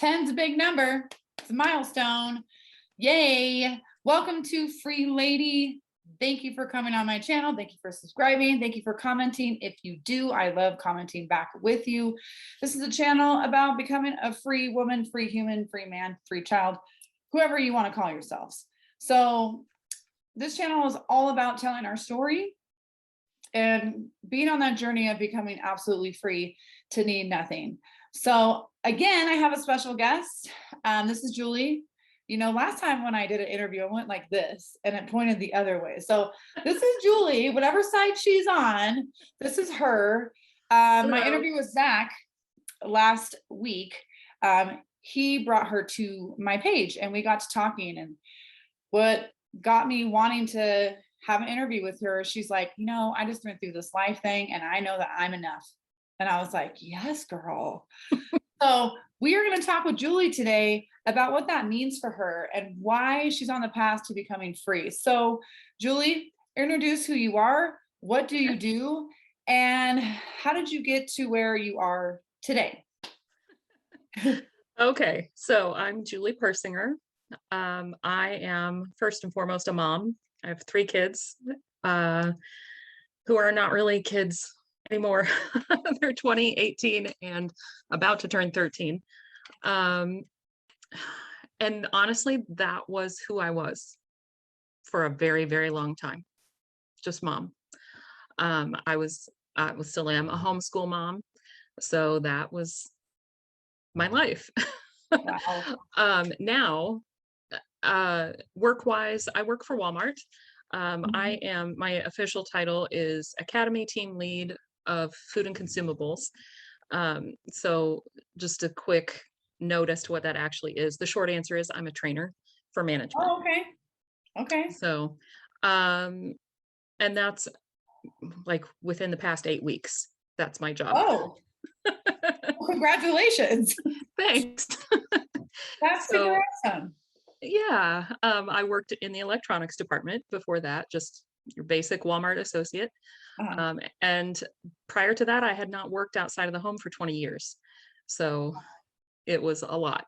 10's a big number. It's a milestone. Yay. Welcome to Free Lady. Thank you for coming on my channel. Thank you for subscribing. Thank you for commenting. If you do, I love commenting back with you. This is a channel about becoming a free woman, free human, free man, free child, whoever you want to call yourselves. So this channel is all about telling our story and being on that journey of becoming absolutely free to need nothing. So again, I have a special guest. This is Julie. You know, last time when I did an interview, I went like this and it pointed the other way. So this is Julie, whatever side she's on, this is her. My interview with Zach last week, he brought her to my page and we got to talking, and what got me wanting to have an interview with her, she's like, you know, I just went through this life thing and I know that I'm enough. And I was like, yes, girl. So we are going to talk with Julie today about what that means for her and why she's on the path to becoming free. So Julie, introduce who you are, what do you do, and how did you get to where you are today? Okay, so I'm Julie Persinger. I am first and foremost a mom. I have 3 kids who are not really kids anymore. They're 20, 18, and about to turn 13. And honestly, that was who I was for a very, very long time. Just mom. I still am a homeschool mom. So that was my life. Wow. Now, work-wise, I work for Walmart. My official title is Academy Team Lead of Food and Consumables. So just a quick note as to what that actually is. The short answer is I'm a trainer for management. Oh, okay. Okay. So, and that's like within the past 8 weeks, that's my job. Oh, well, congratulations. Thanks. That's super awesome. Yeah, I worked in the electronics department before that, just your basic Walmart associate. And prior to that, I had not worked outside of the home for 20 years. So it was a lot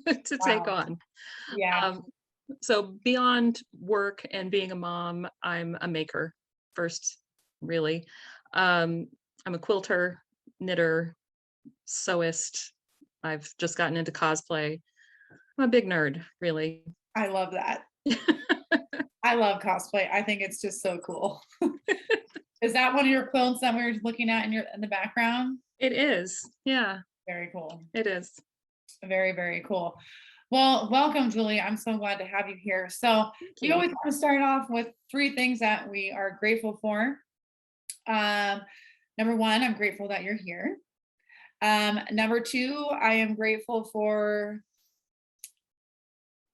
to take on. Yeah. So beyond work and being a mom, I'm a maker first, really. I'm a quilter, knitter, sewist. I've just gotten into cosplay. I'm a big nerd, really. I love that. I love cosplay. I think it's just so cool. Is that one of your quilts that we were looking at in the background? It is. Yeah. Very cool. It is. Very, very cool. Well, welcome, Julie. I'm so glad to have you here. So we always want to start off with 3 things that we are grateful for. Number 1, I'm grateful that you're here. Number 2, I am grateful for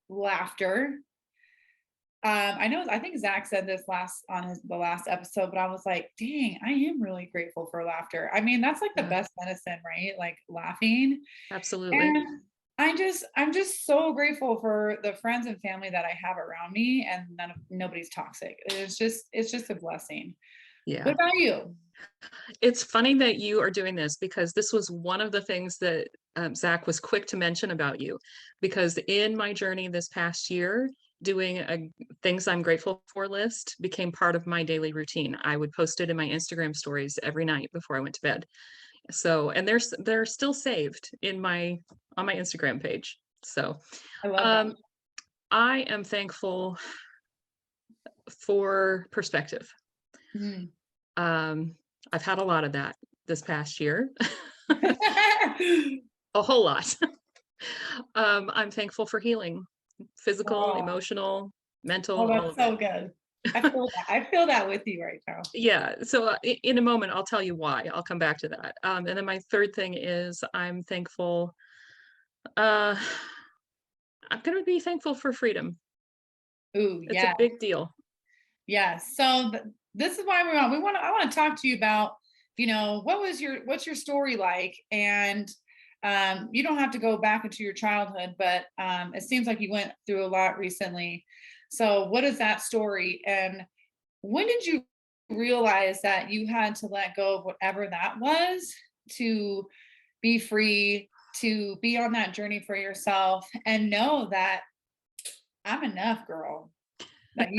laughter. I think Zach said this the last episode, but I was like, dang, I am really grateful for laughter. I mean, that's like the best medicine, right? Like laughing. Absolutely. And I'm just so grateful for the friends and family that I have around me, and nobody's toxic. It's just a blessing. Yeah. What about you? It's funny that you are doing this, because this was one of the things that Zach was quick to mention about you, because in my journey this past year, doing a things I'm grateful for list became part of my daily routine. I would post it in my Instagram stories every night before I went to bed. So, and they're still saved on my Instagram page. So I love that. I am thankful for perspective. I've had a lot of that this past year. A whole lot. I'm thankful for healing, physical, emotional, mental. Oh, that's so good. I feel that with you right now. Yeah. So in a moment, I'll tell you why. I'll come back to that. And then my third thing is I'm thankful. I'm going to be thankful for freedom. Ooh, it's a big deal. Yes. So this is why I want to talk to you about, you know, what's your story like? And you don't have to go back into your childhood, but it seems like you went through a lot recently. So what is that story? And when did you realize that you had to let go of whatever that was to be free to be on that journey for yourself and know that I'm enough, girl. That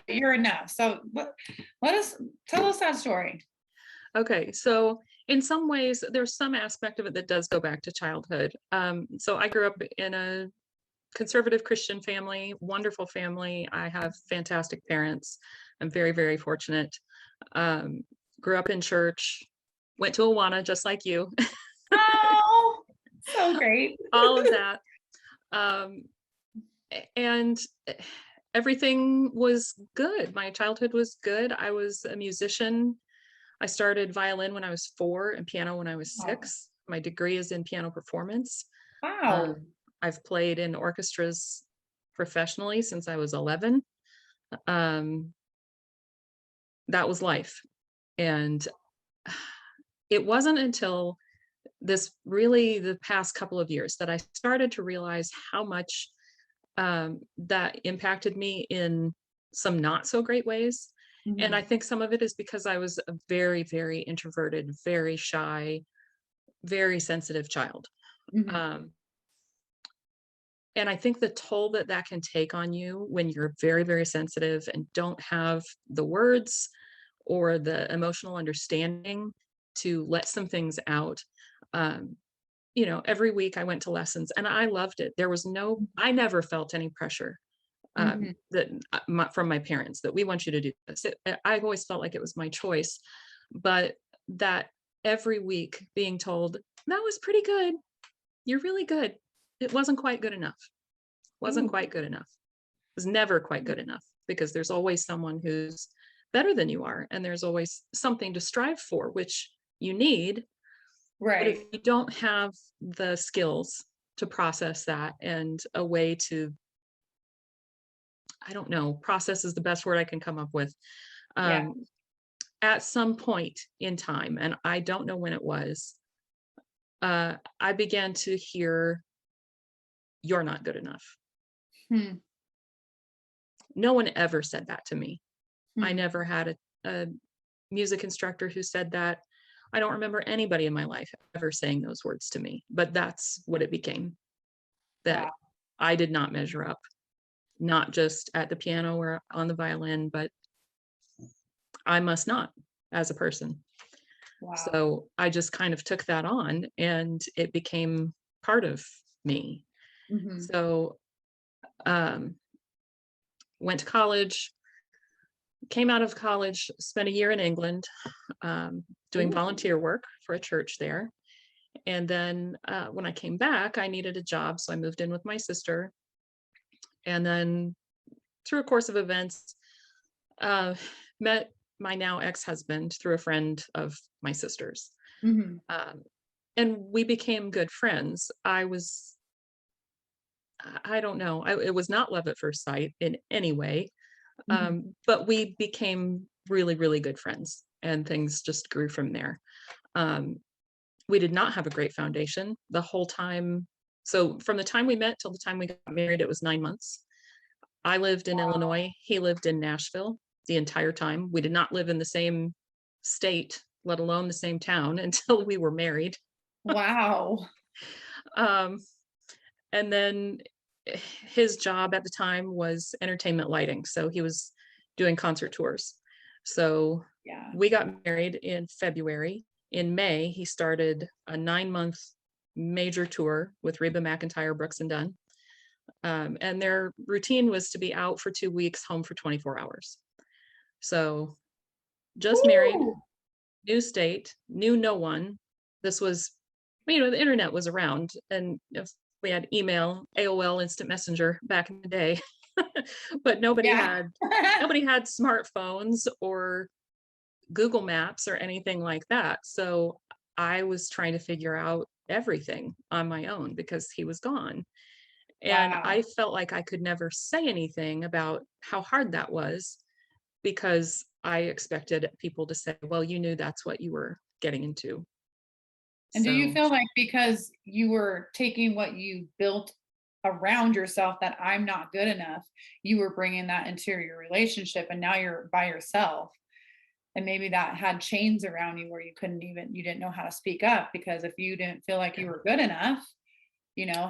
you're enough. So let us tell us that story. Okay, so in some ways, there's some aspect of it that does go back to childhood. So I grew up in a conservative Christian family, wonderful family. I have fantastic parents. I'm very, very fortunate. Um, Grew up in church, went to Awana just like you, Oh, so great. all of that. Um, and everything was good. My childhood was good. I was a musician. I started violin when I was 4 and piano when I was Wow. 6. My degree is in piano performance. Wow. I've played in orchestras professionally since I was 11. Um, that was life. And it wasn't until the past couple of years that I started to realize how much that impacted me in some not so great ways. And I Mhm. think some of it is because I was a very, very introverted, very shy, very sensitive child. Mhm. Um, and I think the toll that that can take on you when you're very, very sensitive and don't have the words or the emotional understanding to let some things out. Um, every week I went to lessons and I loved it. I never felt any pressure Mhm. from my parents that we want you to do this. I always felt like it was my choice, but that every week being told that was pretty good, you're really good. It wasn't quite good enough. Wasn't Ooh. quite good enough. It was never quite good enough because there's always someone who's better than you are, and there's always something to strive for, which you need. But if Right. you don't have the skills to process that and a way to, I don't know, process is the best word I can come up with. Yeah. Um, at some point in time, and I don't know when it was, I began to hear, "You're not good enough." Hmm. No one ever said that to me. I Hmm. never had a music instructor who said that. I don't remember anybody in my life ever saying those words to me, but that's what it became, Wow. that I did not measure up, not just at the piano or on the violin, but I must not as a person. Wow. So I just kind of took that on and it became part of me. Mhm. So um, went to college, came out of college, spent a year in England doing Ooh. volunteer work for a church there. And then when I came back, I needed a job. So I moved in with my sister. And then through a course of events, uh, met my now ex-husband through a friend of my sister's. Mhm. Um, and we became good friends. I don't know, it was not love at first sight in any way, Mhm. but we became really, really good friends and things just grew from there. Um, we did not have a great foundation the whole time. So from the time we met till the time we got married, it was 9 months. I lived in Wow. Illinois. He lived in Nashville the entire time. We did not live in the same state, let alone the same town until we were married. Wow. Um, and then his job at the time was entertainment lighting. So he was doing concert tours. So Yeah. we got married in February. In May, he started a 9-month major tour with Reba McEntire, Brooks and Dunn. And their routine was to be out for 2 weeks, home for 24 hours. So just married, Woo. new state, knew no one. This was, the internet was around, and if we had email, AOL Instant Messenger back in the day, but Yeah. nobody had smartphones or Google Maps or anything like that. So I was trying to figure out everything on my own because he was gone. And I Wow. felt like I could never say anything about how hard that was because I expected people to say, well, you knew that's what you were getting into. And do you So, feel like because you were taking what you built around yourself that I'm not good enough, you were bringing that into your relationship and now you're by yourself? And maybe that had chains around you where you didn't know how to speak up, because if you didn't feel like you were good enough,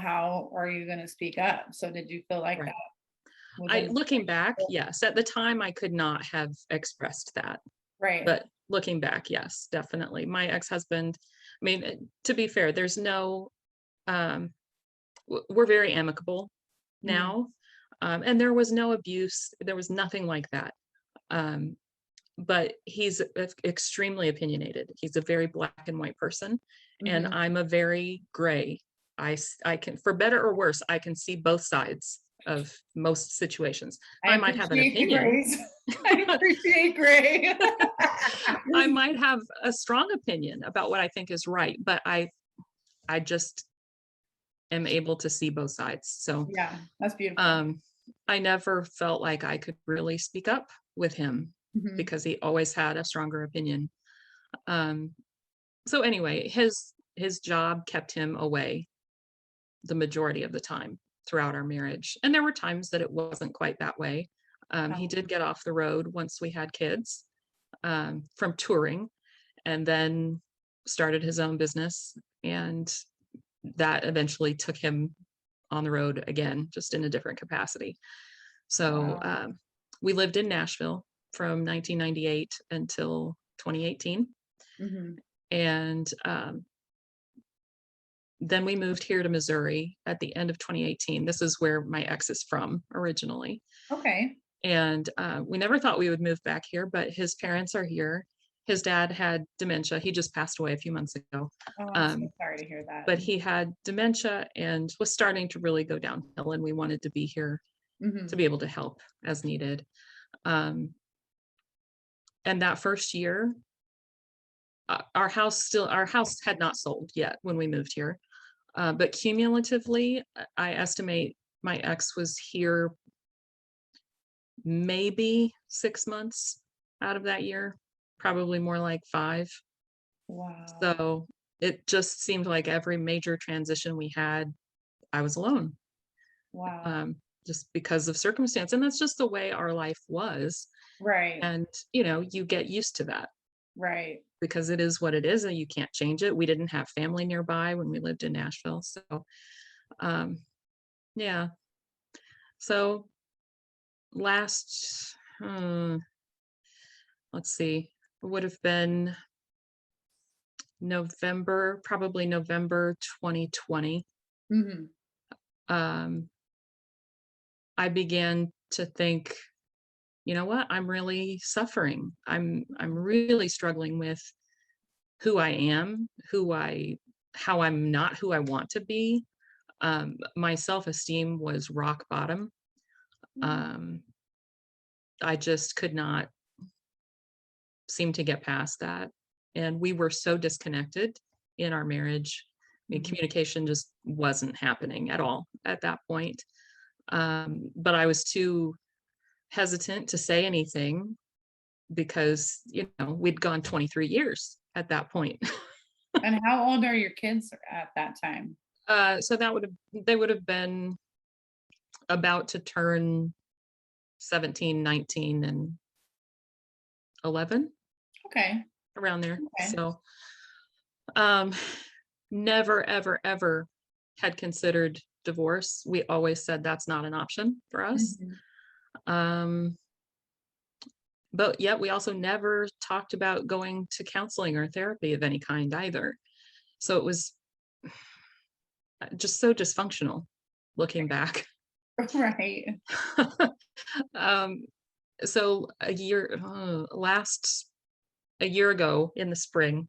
how are you going to speak up? So did you feel like Right. that within? Looking back, yes. At the time, I could not have expressed that, Right. but looking back, yes, definitely. My ex-husband, I mean, to be fair, there's no, we're very amicable Mhm. now, and there was no abuse. There was nothing like that. Um, but he's extremely opinionated. He's a very black and white person, and Mhm. I'm a very gray. I can, for better or worse, I can see both sides of most situations. I I might have an appreciate the opinion. grace. I appreciate Gray. I might have a strong opinion about what I think is right, but I just am able to see both sides. So Yeah, that's beautiful. um I never felt like I could really speak up with him Mhm. because he always had a stronger opinion. Um so anyway, his job kept him away the majority of the time throughout our marriage. And there were times that it wasn't quite that way. He Oh, did get off the road once we had kids, from touring, and then started his own business. And that eventually took him on the road again, just in a different capacity. So wow. we lived in Nashville from 1998 until 2018. Mhm. And then we moved here to Missouri at the end of 2018. This is where my ex is from originally. Okay. And we never thought we would move back here, but his parents are here. His dad had dementia. He just passed away a few months ago. Oh, I'm so Um, sorry to hear that. but he had dementia and was starting to really go downhill, and we wanted to be here to Mhm. be able to help as needed. Um, and that first year, our house had not sold yet when we moved here. But cumulatively, I estimate my ex was here maybe 6 months out of that year, probably more like 5. Wow. So it just seemed like every major transition we had, I was alone, Wow. um, just because of circumstance. And that's just the way our life was. Right. And, you get used to that Right. because it is what it is and you can't change it. We didn't have family nearby when we lived in Nashville. So, um, yeah. So last, let's see, it would have been November, probably November 2020. Mhm. Um, I began to think, you know what? I'm really suffering. I'm really struggling with who I am, how I'm not who I want to be. My self-esteem was rock bottom. Mm. Um, I just could not seem to get past that. And we were so disconnected in our marriage. I mean, Mhm. communication just wasn't happening at all at that point. But I was too hesitant to say anything because, we'd gone 23 years at that point. And how old are your kids at that time? So they would have been about to turn 17, 19, and 11, Okay. around there. Okay. So um, never, ever, ever had considered divorce. We always said that's not an option for us. Mhm. Um, but yet we also never talked about going to counseling or therapy of any kind either. So it was just so dysfunctional looking back. Right. um, so a year ago in the spring,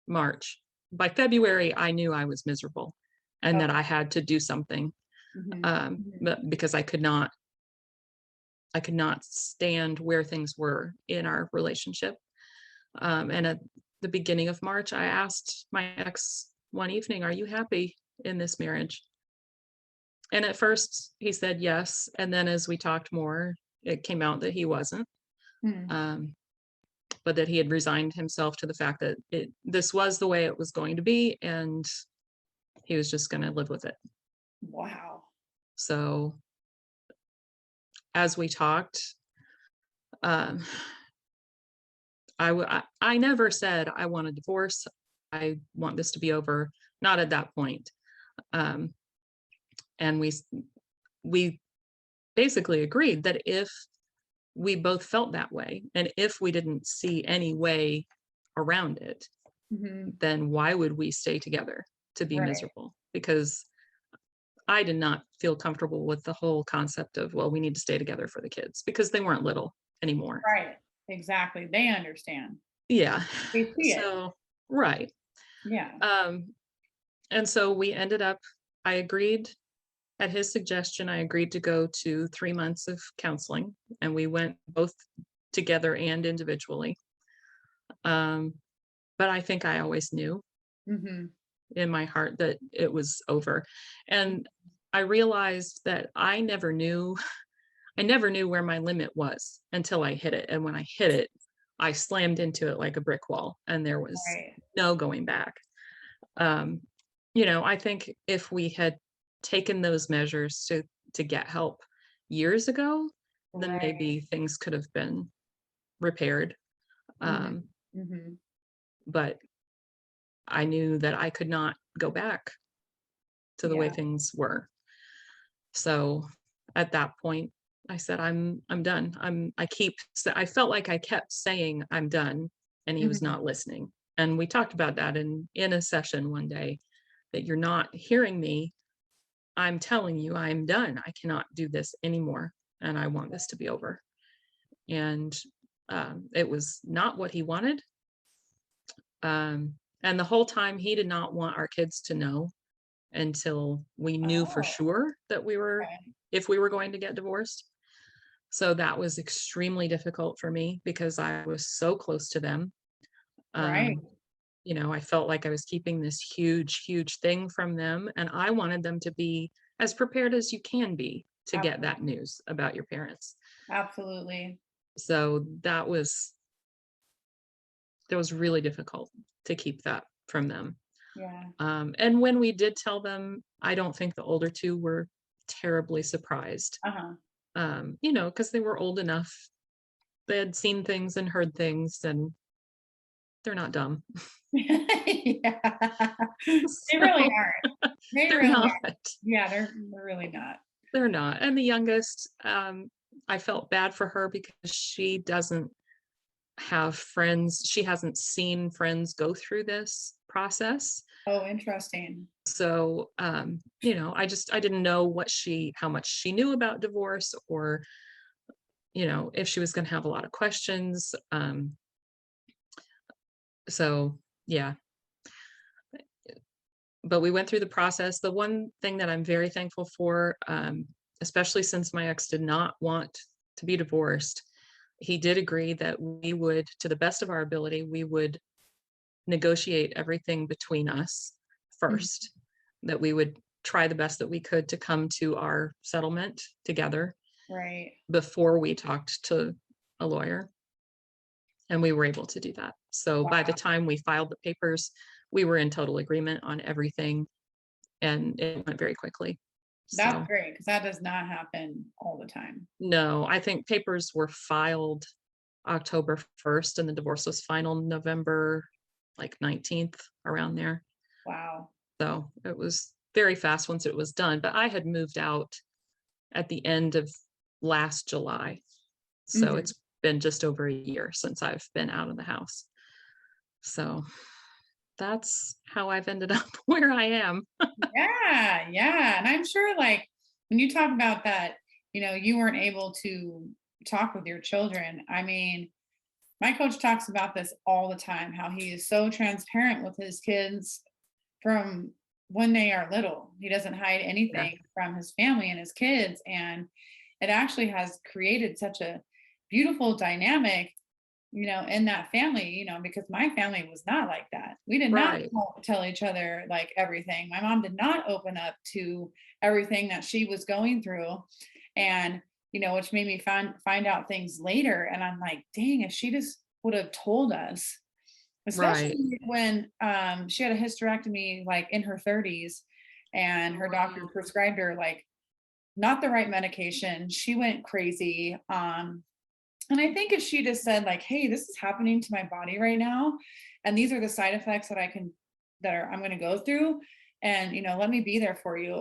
March, by February, I knew I was miserable and that Okay. I had to do something, Mhm. Mhm. but because I could not stand where things were in our relationship. And at the beginning of March, I asked my ex one evening, "Are you happy in this marriage?" And at first he said yes. And then as we talked more, it came out that he wasn't, Mhm. um, but that he had resigned himself to the fact that this was the way it was going to be. And he was just going to live with it. Wow. So as we talked, um, I never said I want a divorce. I want this to be over. Not at that point. Um, and we basically agreed that if we both felt that way, and if we didn't see any way around it, Mhm. then why would we stay together to be Right. miserable? Because I did not feel comfortable with the whole concept of, well, we need to stay together for the kids because they weren't little anymore. Right. Exactly. They understand. Yeah. They see it. So, right. Yeah. Um, and so we ended up, I agreed at his suggestion, I agreed to go to 3 months of counseling, and we went both together and individually. Um, but I think I always knew Mhm. in my heart that it was over. And I realized that I never knew where my limit was until I hit it. And when I hit it, I slammed into it like a brick wall and there was Right. no going back. Um, I think if we had taken those measures to get help years ago, then Right. maybe things could have been repaired. Mhm. Um, Mhm. but I knew that I could not go back to the way Yeah. things were. So at that point, I said, I'm done. I felt like I kept saying I'm done and he was Mhm. not listening. And we talked about that in a session one day, that you're not hearing me. I'm telling you I'm done. I cannot do this anymore. And I want this to be over. And it was not what he wanted. And the whole time he did not want our kids to know until we knew for Oh, sure that okay. if we were going to get divorced. So that was extremely difficult for me because I was so close to them. Right. Um, I felt like I was keeping this huge, huge thing from them, and I wanted them to be as prepared as you can be to get that Absolutely. news about your parents. Absolutely. So that was really difficult to keep that from them. Yeah. And when we did tell them, I don't think the older two were terribly surprised, Uh-huh. because they were old enough. They had seen things and heard things, and they're not dumb. Yeah. They really So aren't. They they're really not. aren't. Yeah, they're really not. They're not. And the youngest, I felt bad for her because she doesn't have friends. She hasn't seen friends go through this process. Oh, interesting. So, I didn't know how much she knew about divorce, or, if she was going to have a lot of questions. So yeah, but we went through the process. The one thing that I'm very thankful for, especially since my ex did not want to be divorced, he did agree that we would, to the best of our ability, we would negotiate everything between us Mhm. first, that we would try the best that we could to come to our settlement together Right. before we talked to a lawyer. And we were able to do that. So by the Wow. time we filed the papers, we were in total agreement on everything, and it went very quickly. That's So, great because that does not happen all the time. no, I think papers were filed October 1st and the divorce was final November like 19th, around there. Wow. So it was very fast once it was done. But I had moved out at the end of last July. So Mhm. it's been just over a year since I've been out of the house. So that's how I've ended up where I am. Yeah, yeah. And I'm sure like when you talk about that, you weren't able to talk with your children. I mean, my coach talks about this all the time, how he is so transparent with his kids from when they are little. He doesn't hide Yeah. anything from his family and his kids. And it actually has created such a beautiful dynamic, in that family, because my family was not like that. We did not Right. tell each other like everything. My mom did not open up to everything that she was going through. And, which made me find out things later. And I'm like, dang, if she just would have told us, Right. especially when she had a hysterectomy like in her 30s and Oh, her doctor wow. prescribed her like not the right medication. She went crazy. And I think if she just said like, hey, this is happening to my body right now, and these are the side effects that I'm going to go through, and let me be there for you,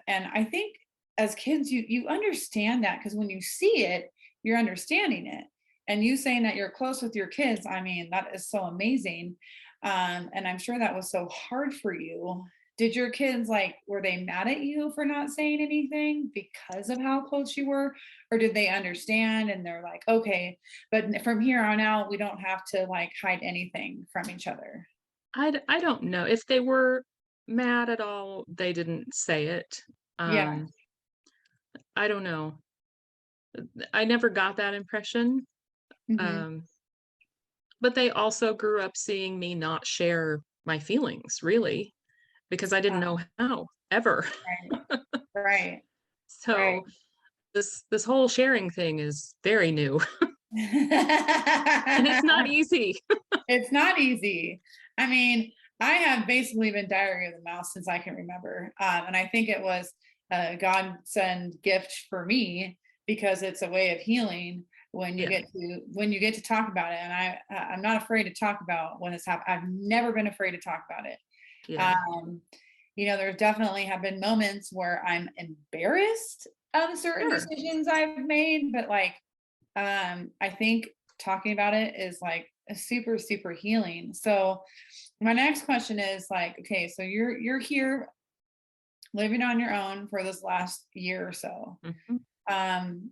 and I think as kids you understand that, because when you see it, you're understanding it. And you saying that you're close with your kids, I mean, that is so amazing. And I'm sure that was so hard for you. Did your kids, like, were they mad at you for not saying anything because of how close you were? Or did they understand and they're like, okay, but from here on out, we don't have to like hide anything from each other? I don't know if they were mad at all. They didn't say it. Yeah. Um, I don't know. I never got that impression. Hmm. Um, but they also grew up seeing me not share my feelings, really, because I didn't know how ever. Right. Right. So Right. this whole sharing thing is very new, and it's not easy. It's not easy. I mean, I have basically been diary of the mouse since I can remember. And I think it was a godsend gift for me, because it's a way of healing Yeah, when you get to talk about it. And I'm not afraid to talk about when it's happened. I've never been afraid to talk about it. yeah, Um, there definitely have been moments where I'm embarrassed of certain sure. decisions I've made, but like, I think talking about it is like a super, super healing. So my next question is like, okay, so you're here living on your own for this last year or so. Mhm. Um,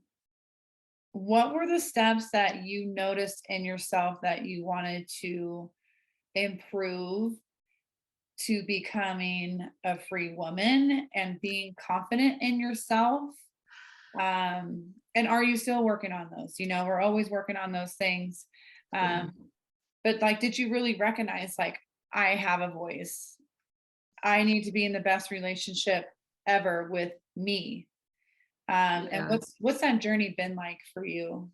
what were the steps that you noticed in yourself that you wanted to improve to becoming a free woman and being confident in yourself? And are you still working on those? We're always working on those things. Yeah, Um, but like, did you really recognize like, I have a voice? I need to be in the best relationship ever with me. And yeah. what's that journey been like for you?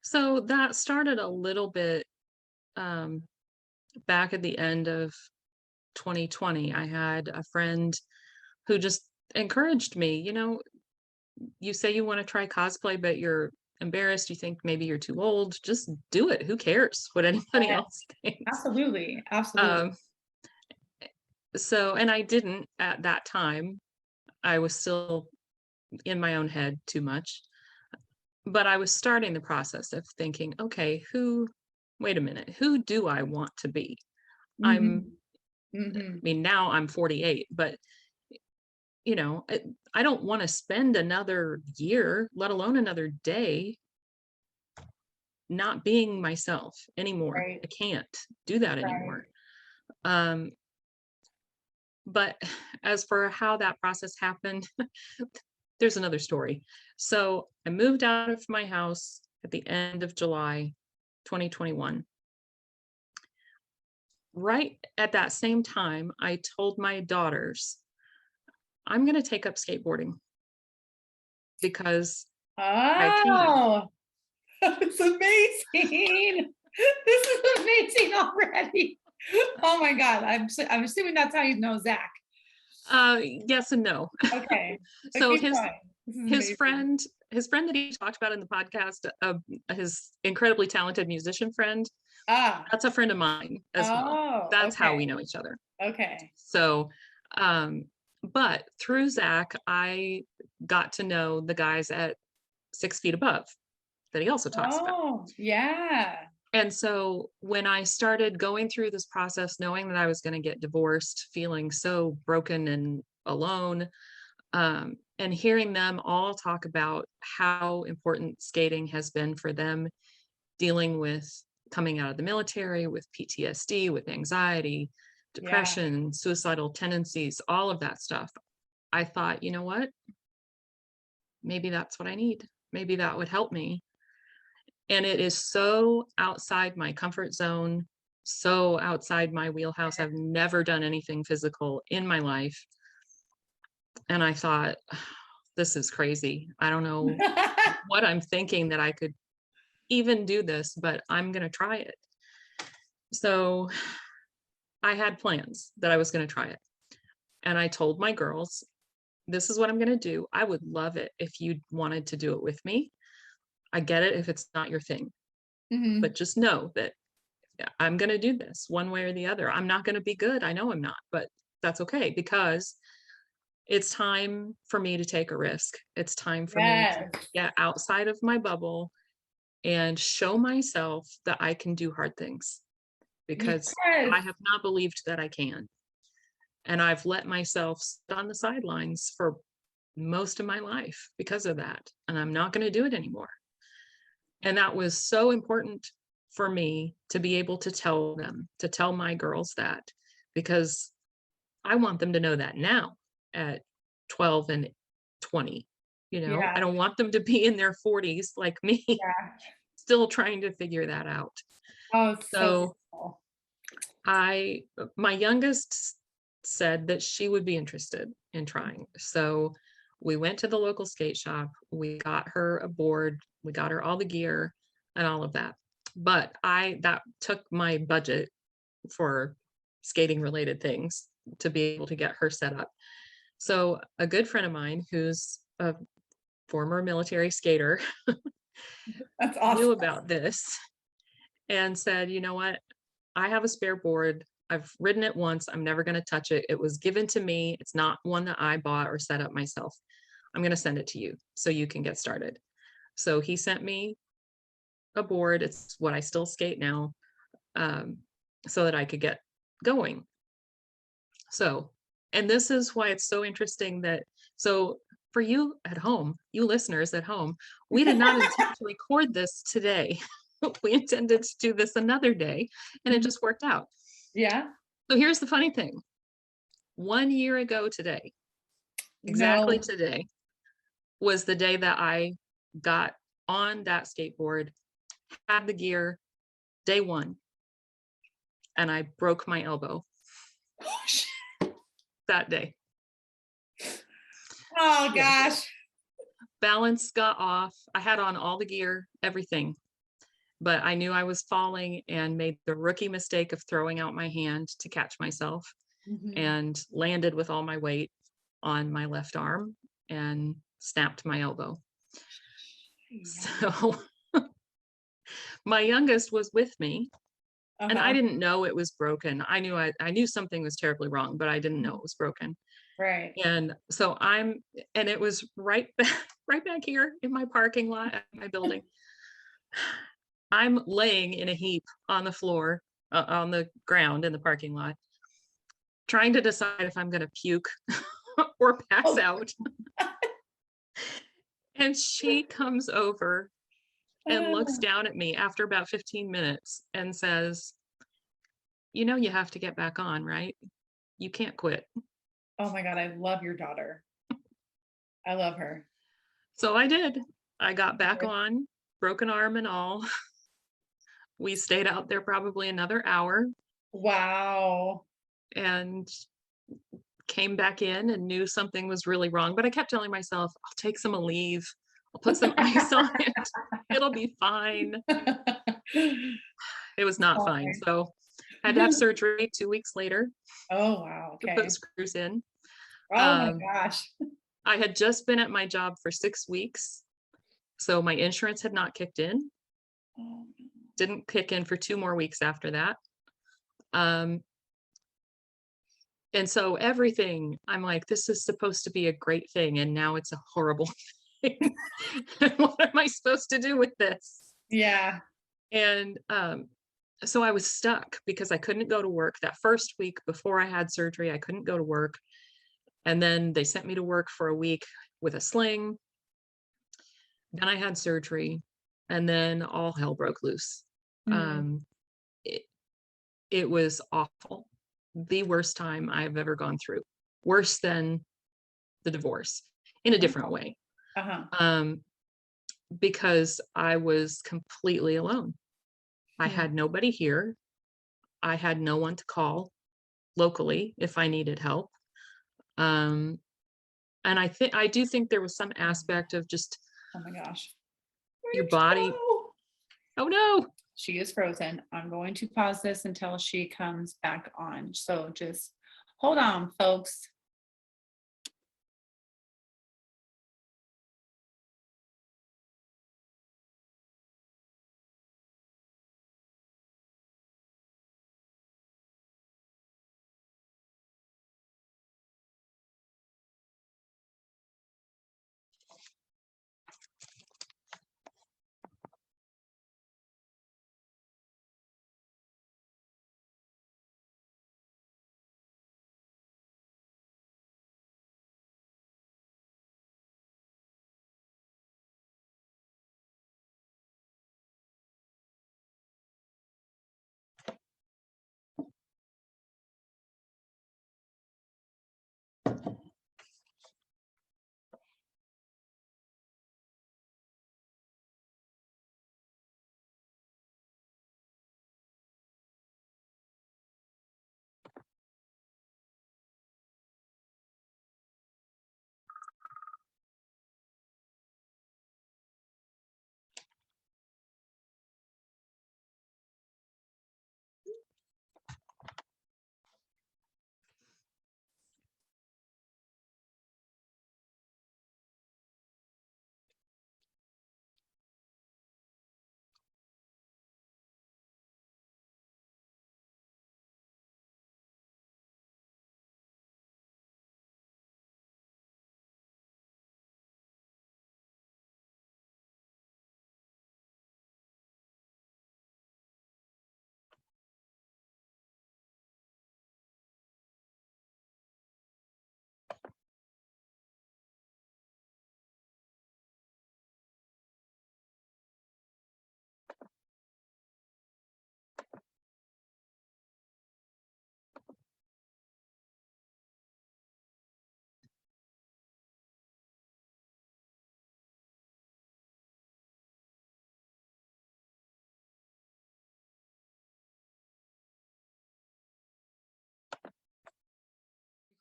So that started a little bit um, back at the end of 2020. I had a friend who just encouraged me, you say you want to try cosplay, but you're embarrassed. You think maybe you're too old. Just do it. Who cares what anybody Yes, else thinks? absolutely, absolutely. Um, and I didn't at that time. I was still in my own head too much. But I was starting the process of thinking, okay, wait a minute, who do I want to be? I'm, Hmm. Hmm. I mean, now I'm 48, but I don't want to spend another year, let alone another day, not being myself anymore. Right, I can't do that right. anymore. Um, but as for how that process happened, there's another story. So I moved out of my house at the end of July 2021. Right at that same time, I told my daughters, I'm going to take up skateboarding because I can. Oh, it's amazing. This is amazing already. Oh my God. I'm assuming that's how you know Zach. Yes and no. Okay. But So keep going. This is his amazing. friend, his friend that he talked about in the podcast, his incredibly talented musician friend, Ah, that's a friend of mine as well. oh, That's how we okay. know each other. Okay. So, um, but through Zach, I got to know the guys at 6 feet above that he also talks about. Oh, yeah. And so when I started going through this process, knowing that I was going to get divorced, feeling so broken and alone, and hearing them all talk about how important skating has been for them dealing with coming out of the military, with PTSD, with anxiety, Yeah. depression, suicidal tendencies, all of that stuff, I thought, you know what? Maybe that's what I need. Maybe that would help me. And it is so outside my comfort zone, so outside my wheelhouse. I've never done anything physical in my life. And I thought, this is crazy. I don't know what I'm thinking that I could even do this, but I'm going to try it. So I had plans that I was going to try it. And I told my girls, this is what I'm going to do. I would love it if you wanted to do it with me. I get it if it's not your thing, Mm-hmm. but just know that I'm going to do this one way or the other. I'm not going to be good. I know I'm not, but that's okay, because it's time for me to take a risk. It's time for me to Yes. get outside of my bubble and show myself that I can do hard things, because Yes. I have not believed that I can. And I've let myself sit on the sidelines for most of my life because of that. And I'm not going to do it anymore. And that was so important for me to be able to tell them, to tell my girls that, because I want them to know that now at 12 and 20. I Yeah. don't want them to be in their 40s like me, Yeah. still trying to figure that out. Oh, it's so So beautiful. my youngest said that she would be interested in trying. So we went to the local skate shop, we got her a board, we got her all the gear and all of that. But that took my budget for skating related things to be able to get her set up. So a good friend of mine who's a former military skater That's knew awesome. about this and said, you know what? I have a spare board. I've ridden it once. I'm never going to touch it. It was given to me. It's not one that I bought or set up myself. I'm going to send it to you so you can get started. So he sent me a board. It's what I still skate now, so that I could get going. So, and this is why it's so interesting so for you at home, you listeners at home, we did not intend to record this today. We intended to do this another day, and it just worked out. Yeah. So here's the funny thing. 1 year ago today, exactly No. today, was the day that I got on that skateboard, had the gear, day one, and I broke my elbow that day. Oh Yeah. gosh. Balance got off. I had on all the gear, everything, but I knew I was falling and made the rookie mistake of throwing out my hand to catch myself, and landed with all my weight on my left arm and snapped my elbow. So my youngest was with me, and I didn't know it was broken. I knew something was terribly wrong, but I didn't know it was broken. Right. And so and it was right back here in my parking lot at my building. I'm laying in a heap on the floor, on the ground in the parking lot, trying to decide if I'm going to puke or pass out. And she comes over and looks down at me after about 15 minutes and says, you have to get back on, right? You can't quit. Oh my God, I love your daughter. I love her. So I did. I got back on, broken arm and all. We stayed out there probably another hour. Wow. And came back in and knew something was really wrong. But I kept telling myself, I'll take some Aleve. I'll put some ice on it. It'll be fine. It was not fine. So I had to have surgery 2 weeks later. Oh, wow. To Okay. put screws in. Oh my gosh. I had just been at my job for 6 weeks. So my insurance had not kicked in. Didn't kick in for 2 more weeks after that. And so everything, I'm like, this is supposed to be a great thing, and now it's a horrible thing. What am I supposed to do with this? Yeah. And so I was stuck because I couldn't go to work. That first week before I had surgery, I couldn't go to work. And then they sent me to work for a week with a sling. Then I had surgery, and then all hell broke loose. It was awful. The worst time I've ever gone through. Worse than the divorce in a different way. Because I was completely alone. I had nobody here. I had no one to call locally if I needed help. And I do think there was some aspect of just, oh my gosh, your body. Oh no. She is frozen. I'm going to pause this until she comes back on. So just hold on, folks.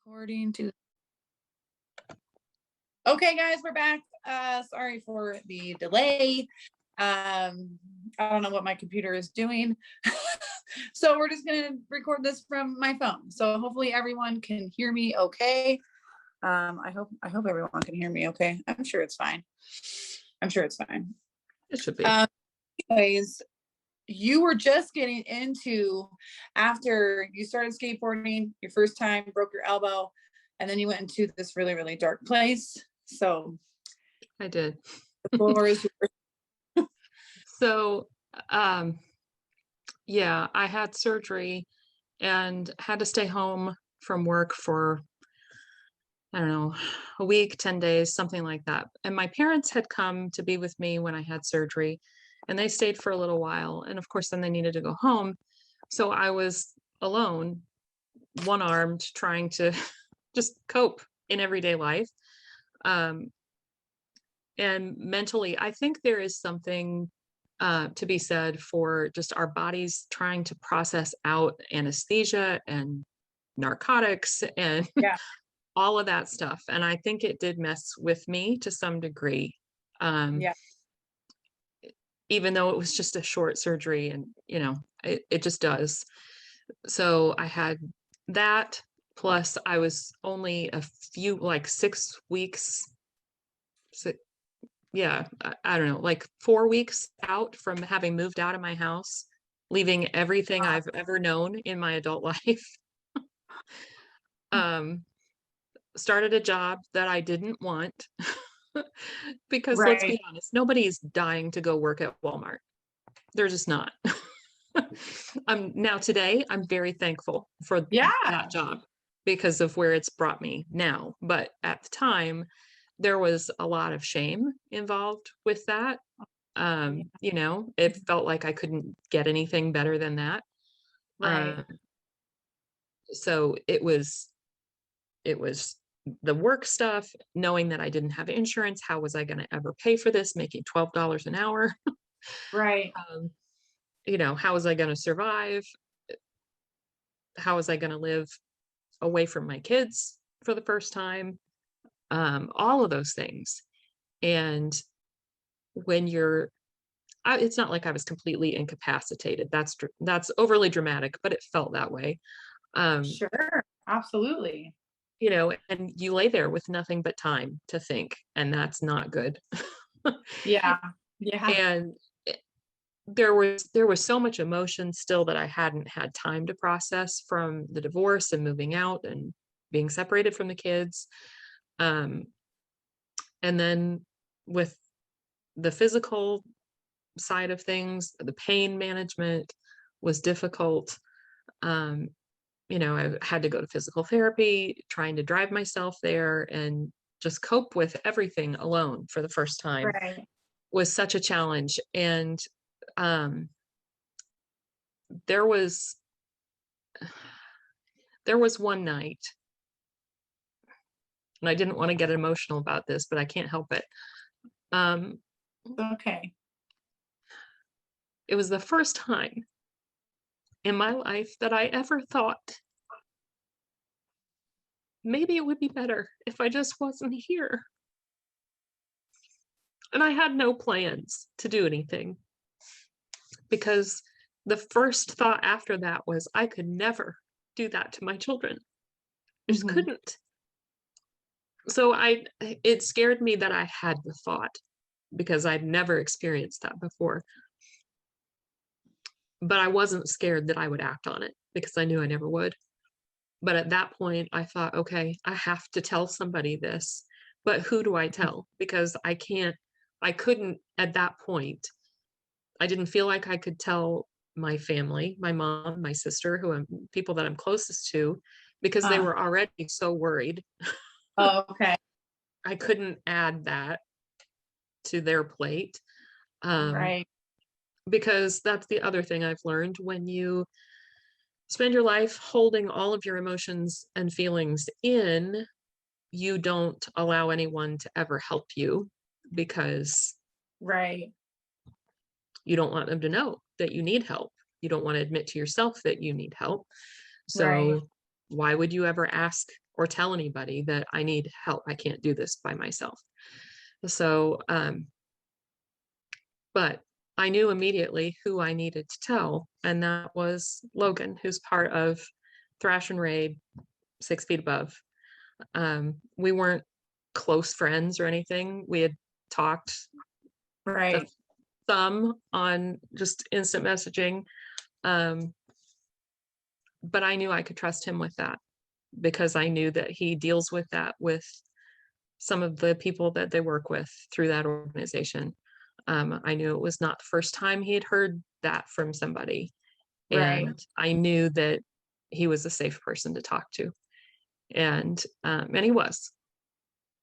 According to. Okay, guys, we're back. Sorry for the delay. I don't know what my computer is doing. So we're just gonna record this from my phone. So hopefully everyone can hear me okay. I hope everyone can hear me okay. I'm sure it's fine. It should be. Anyways, you were just getting into, after you started skateboarding your first time, broke your elbow, and then you went into this really, really dark place. So I did. the floor is yours. So, yeah, I had surgery and had to stay home from work for, I don't know, a week, 10 days, something like that. And my parents had come to be with me when I had surgery, and they stayed for a little while. And of course, then they needed to go home. So I was alone, one-armed, trying to just cope in everyday life. And mentally, I think there is something to be said for just our bodies trying to process out anesthesia and narcotics and Yeah. all of that stuff. And I think it did mess with me to some degree. Yeah. Even though it was just a short surgery, and it just does. So I had that, plus I was only a few, like 6 weeks, yeah, I don't know, like 4 weeks out from having moved out of my house, leaving everything I've ever known in my adult life. Started a job that I didn't want because let's be honest, nobody's dying to go work at Walmart. They're just not. Today, I'm very thankful for that job because of where it's brought me now. But at the time, there was a lot of shame involved with that. It felt like I couldn't get anything better than that. So it was the work stuff, knowing that I didn't have insurance. How was I going to ever pay for this, making $12 an hour? Right. How was I going to survive? How was I going to live away from my kids for the first time? All of those things. And when it's not like I was completely incapacitated. That's overly dramatic, but it felt that way. Sure. Absolutely. And you lay there with nothing but time to think, and that's not good. Yeah. Yeah. And there was so much emotion still that I hadn't had time to process from the divorce and moving out and being separated from the kids. And then with the physical side of things, the pain management was difficult. I had to go to physical therapy, trying to drive myself there and just cope with everything alone for the first time was such a challenge. And there was one night, and I didn't want to get emotional about this, but I can't help it. Okay. It was the first time in my life that I ever thought maybe it would be better if I just wasn't here. And I had no plans to do anything, because the first thought after that was I could never do that to my children. I just couldn't. So it scared me that I had the thought, because I'd never experienced that before. But I wasn't scared that I would act on it, because I knew I never would. But at that point, I thought, okay, I have to tell somebody this. But who do I tell? Because I couldn't at that point. I didn't feel like I could tell my family, my mom, my sister, people that I'm closest to, because they were already so worried. Oh, okay. I couldn't add that to their plate. Because that's the other thing I've learned. When you spend your life holding all of your emotions and feelings in, you don't allow anyone to ever help you, because you don't want them to know that you need help. You don't want to admit to yourself that you need help. So why would you ever ask or tell anybody that I need help. I can't do this by myself. So, but I knew immediately who I needed to tell, and that was Logan, who's part of Thrash and Raid 6 Feet Above. We weren't close friends or anything. We had talked Right. some on just instant messaging. But I knew I could trust him with that, because I knew that he deals with that with some of the people that they work with through that organization. I knew it was not the first time he had heard that from somebody. Right. And I knew that he was a safe person to talk to. And he was.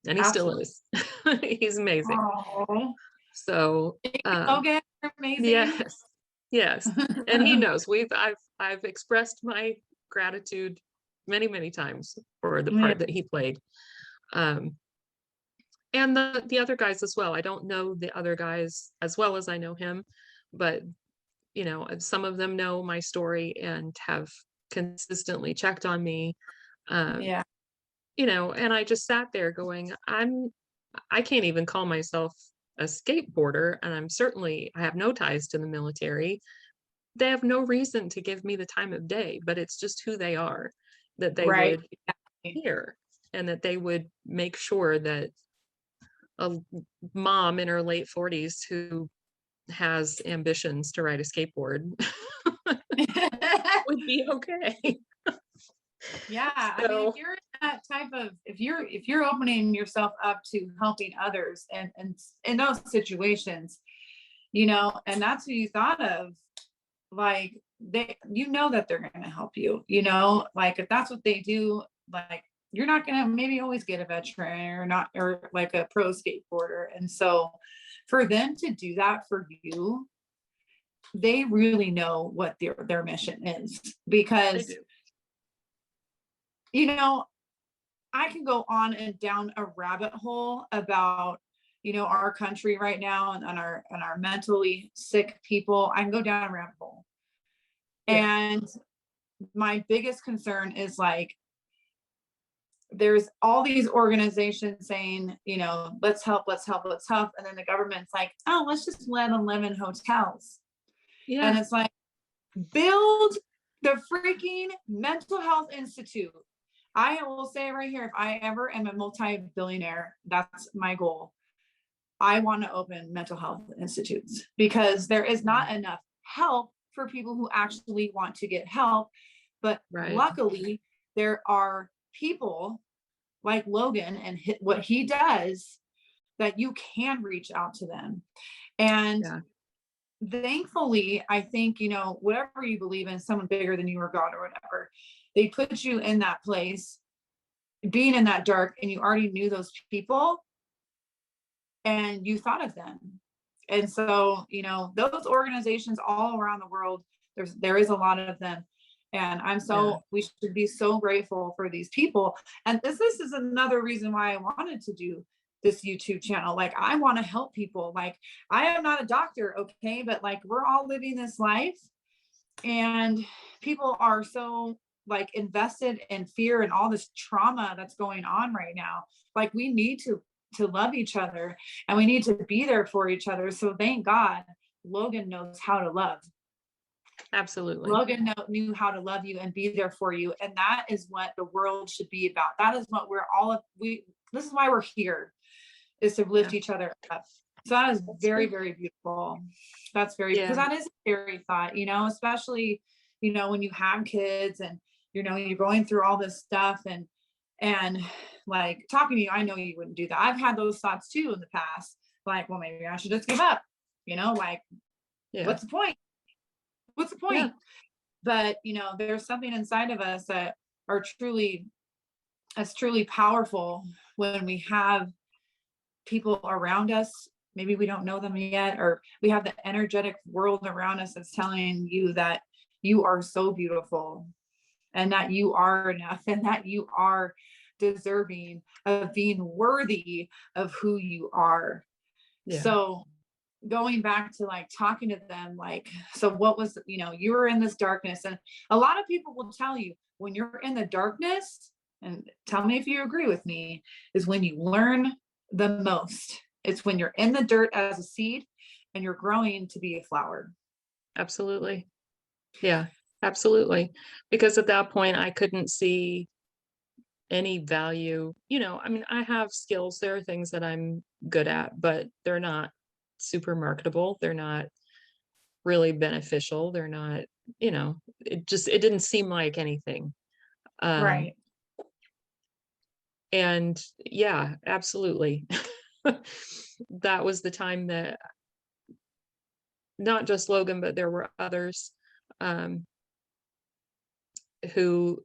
And he Absolutely. still is. He's amazing. Oh, So Logan, you're amazing. yes, yes. And he knows I've expressed my gratitude many, many times for the Yeah. part that he played. And the other guys as well. I don't know the other guys as well as I know him, but you know, some of them know my story and have consistently checked on me. Yeah. You know, and I just sat there going, I can't even call myself a skateboarder, and I have no ties to the military. They have no reason to give me the time of day, but it's just who they are, that they Right. would hear, and that they would make sure that a mom in her late 40s who has ambitions to ride a skateboard would be okay. Yeah, I mean, So if you're in that type of, if you're opening yourself up to helping others and in those situations, you know, and that's who you thought of, like you know that they're going to help you, you know, like if that's what they do, like you're not going to maybe always get a veteran or not, or like a pro skateboarder. And so for them to do that for you, they really know what their mission is, they because, do. you know, I can go on and down a rabbit hole about, you know, our country right now and our mentally sick people. I can go down a rabbit hole. Yeah. And my biggest concern is like there's all these organizations saying, you know, let's help, let's help, let's help. And then the government's like, oh, let's just let them live in hotels. Yeah. And it's like, build the freaking mental health institute. I will say right here, if I ever am a multi-billionaire, that's my goal. I want to open mental health institutes, because there is not enough help for people who actually want to get help. But Right. luckily, there are people like Logan and what he does that you can reach out to them. And Yeah. thankfully, I think, you know, whatever you believe in, someone bigger than you or God or whatever, they put you in that place, being in that dark, and you already knew those people and you thought of them. And so, you know, those organizations all around the world, there is a lot of them. And we should be so grateful for these people. And this is another reason why I wanted to do this YouTube channel. Like, I want to help people. Like, I am not a doctor, okay, but like we're all living this life, and people are so like invested in fear and all this trauma that's going on right now. Like, we need to love each other, and we need to be there for each other. So thank God Logan knows how to love. Absolutely. Logan knew how to love you and be there for you. And that is what the world should be about. That is what this is why we're here, is to lift each other up. So that is very, very beautiful. That's because that is a scary thought, you know, especially, you know, when you have kids and, you know, you're going through all this stuff and like talking to you, I know you wouldn't do that. I've had those thoughts too in the past. Like, well, maybe I should just give up, you know, like, what's the point? What's the point? Yeah. But, you know, there's something inside of us that's truly powerful when we have people around us. Maybe we don't know them yet, or we have the energetic world around us that's telling you that you are so beautiful and that you are enough and that you are deserving of being worthy of who you are. Yeah. So going back to like talking to them, like, so what was, you know, you were in this darkness, and a lot of people will tell you when you're in the darkness, and tell me if you agree with me, is when you learn the most. It's when you're in the dirt as a seed and you're growing to be a flower. Absolutely. Yeah, absolutely. Because at that point, I couldn't see any value. I mean, I have skills. There are things that I'm good at, but they're not super marketable. They're not really beneficial. They're not, it didn't seem like anything. Um, Right. and yeah, absolutely. That was the time that not just Logan, but there were others um, who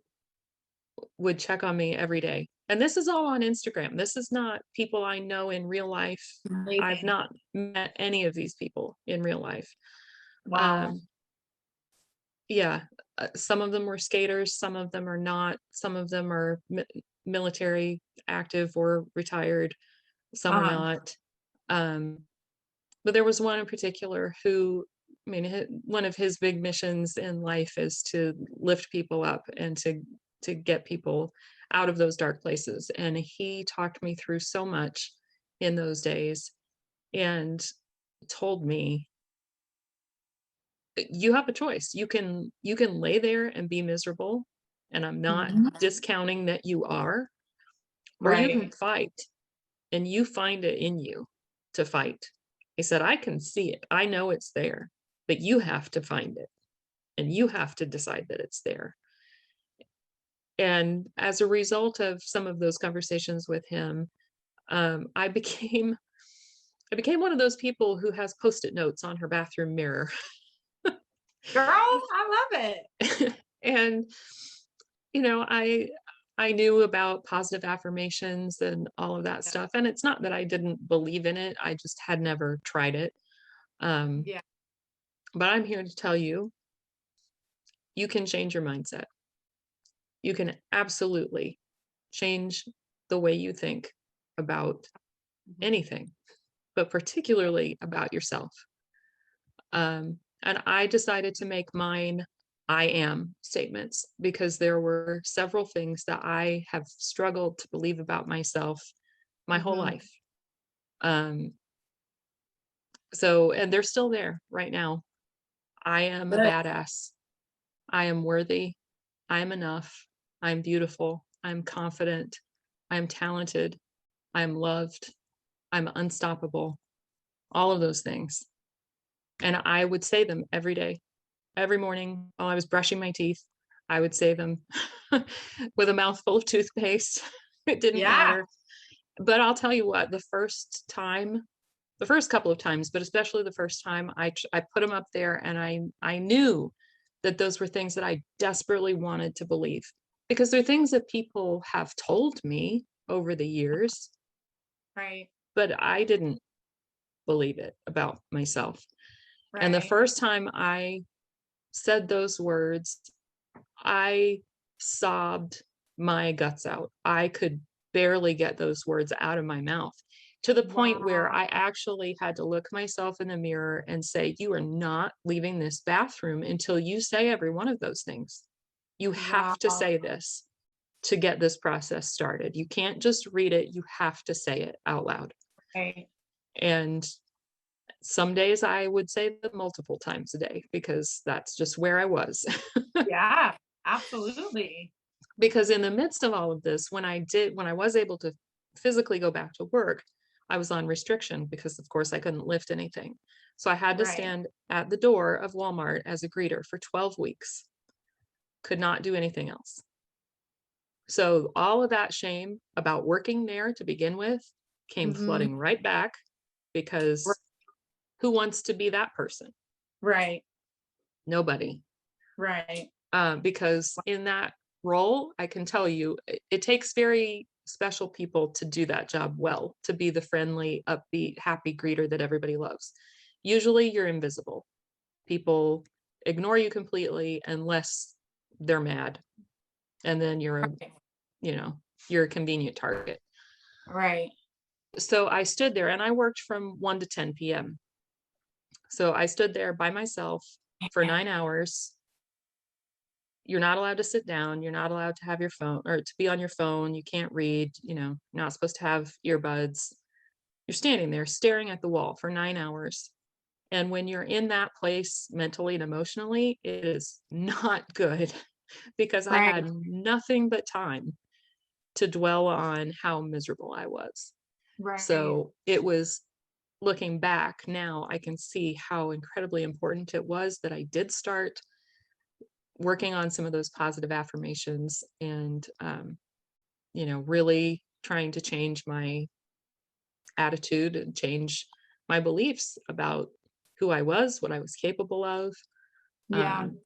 would check on me every day. And this is all on Instagram. This is not people I know in real life. I've Amazing. not met any of these people in real life. Wow. Um, yeah, some of them were skaters, some of them are not, some of them are military active or retired, some are Uh-huh. not. Um, but there was one in particular who, I mean, one of his big missions in life is to lift people up and to get people out of those dark places. And he talked me through so much in those days and told me, you have a choice. You can lay there and be miserable, and I'm not Mhm. discounting that you are, or you can Right. fight, and you find it in you to fight. He said, I can see it. I know it's there, but you have to find it and you have to decide that it's there. And as a result of some of those conversations with him, I became one of those people who has post-it notes on her bathroom mirror. Girl, I love it. And I knew about positive affirmations and all of that Yeah. stuff. And it's not that I didn't believe in it, I just had never tried it. Um, Yeah. but I'm here to tell you, you can change your mindset. You can absolutely change the way you think about Mhm. anything, but particularly about yourself. And I decided to make mine I am statements because there were several things that I have struggled to believe about myself my whole Mhm. life. Um, and they're still there right now. I am a Good. badass. I am worthy. I am enough. I'm beautiful. I'm confident. I'm talented. I'm loved. I'm unstoppable. All of those things. And I would say them every day, every morning while I was brushing my teeth. I would say them with a mouthful of toothpaste. It didn't Yeah. matter. But I'll tell you what, the first couple of times, but especially the first time, I put them up there, and I knew that those were things that I desperately wanted to believe, because they're things that people have told me over the years, Right. but I didn't believe it about myself. And the Right. first time I said those words, I sobbed my guts out. I could barely get those words out of my mouth, to the point where Wow. I actually had to look myself in the mirror and say, you are not leaving this bathroom until you say every one of those things. You have to Wow. say this to get this process started. You can't just read it, you have to say it out loud. Right. And some days I would say them multiple times a day because that's just where I was. Yeah. Absolutely. Because in the midst of all of this, when I was able to physically go back to work, I was on restriction because, of course, I couldn't lift anything. So I had to Right. stand at the door of Walmart as a greeter for 12 weeks, could not do anything else. So all of that shame about working there to begin with came Mhm. flooding right back, because who wants to be that person? Right. Nobody. Right. Because in that role, I can tell you, it takes very special people to do that job well, to be the friendly, upbeat, happy greeter that everybody loves. Usually you're invisible. People ignore you completely unless they're mad. And then Right. you're a convenient target. Right. So I stood there and I worked from 1 to 10 p.m. So I stood there by myself for Yeah. 9 hours you're not allowed to sit down. You're not allowed to have your phone or to be on your phone. You can't read, you're not supposed to have earbuds. You're standing there staring at the wall for 9 hours. And when you're in that place mentally and emotionally, it is not good because I Right. had nothing but time to dwell on how miserable I was. Right. So it was, looking back now, I can see how incredibly important it was that I did start working on some of those positive affirmations and, really trying to change my attitude and change my beliefs about who I was, what I was capable of. Yeah. Um,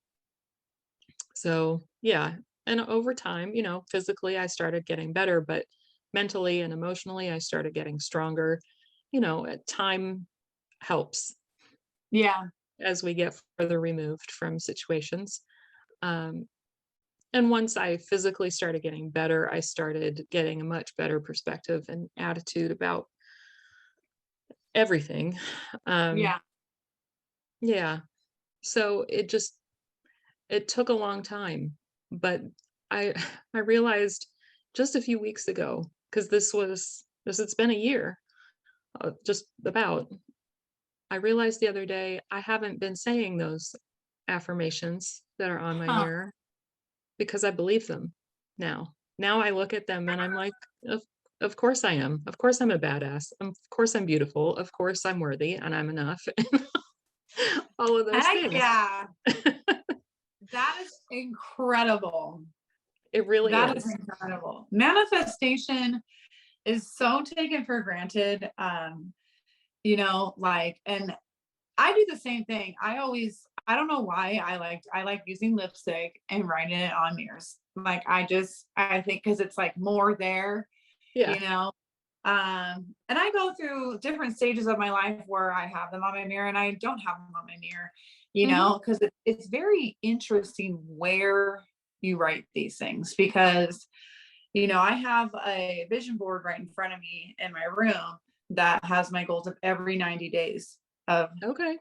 so yeah. And over time, physically I started getting better, but mentally and emotionally I started getting stronger. Time helps Yeah. as we get further removed from situations. Um, and once I physically started getting better, I started getting a much better perspective and attitude about everything. Um, Yeah. yeah. So it took a long time, but I I realized just a few weeks ago, because it's been a year, just about. I realized the other day I haven't been saying those affirmations that are on my Huh. mirror because I believe them now. Now I look at them and I'm like, of course I am. Of course I'm a badass. Of course I'm beautiful. Of course I'm worthy and I'm enough. All of those Heck things. yeah. That is incredible. It really That is is. incredible. Manifestation is so taken for granted. And I do the same thing. I don't know why I like using lipstick and writing it on mirrors. Like I think because it's like more there, Yeah. you know. And I go through different stages of my life where I have them on my mirror and I don't have them on my mirror, Hmm. because it's very interesting where you write these things because, I have a vision board right in front of me in my room that has my goals of every 90 days of Okay.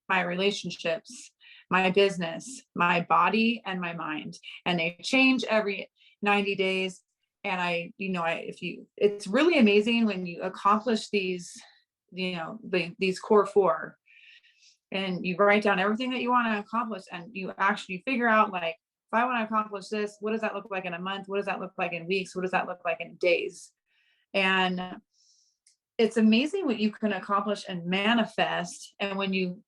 my relationships, my business, my body, and my mind. And they change every 90 days. And it's really amazing when you accomplish these core four and you write down everything that you want to accomplish and you actually figure out like, if I want to accomplish this, what does that look like in a month? What does that look like in weeks? What does that look like in days? And it's amazing what you can accomplish and manifest. And when you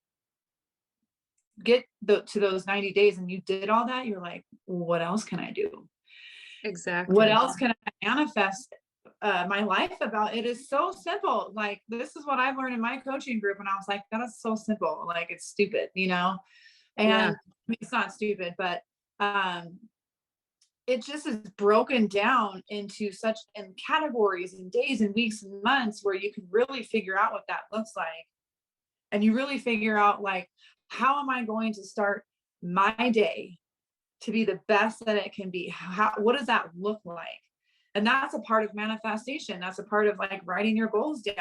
get to those 90 days and you did all that, you're like, what else can I do? What Exactly. else can I manifest my life about? It is so simple. Like, this is what I've learned in my coaching group. And I was like, that is so simple. Like, it's stupid. Yeah. And it's not stupid, but it just is broken down into such in categories and days and weeks and months where you can really figure out what that looks like. And you really figure out like, how am I going to start my day to be the best that it can be? What does that look like? And that's a part of manifestation. That's a part of like writing your goals down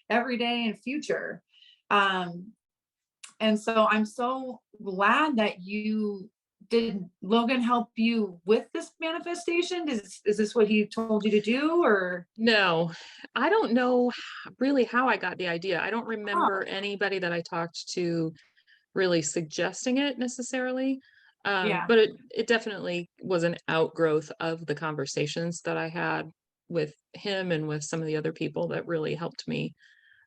every day and future. And so I'm so glad that did Logan help you with this manifestation? Is this what he told you to do or? No, I don't know really how I got the idea. I don't Huh. remember anybody that I talked to really suggesting it necessarily. Yeah. But it definitely was an outgrowth of the conversations that I had with him and with some of the other people that really helped me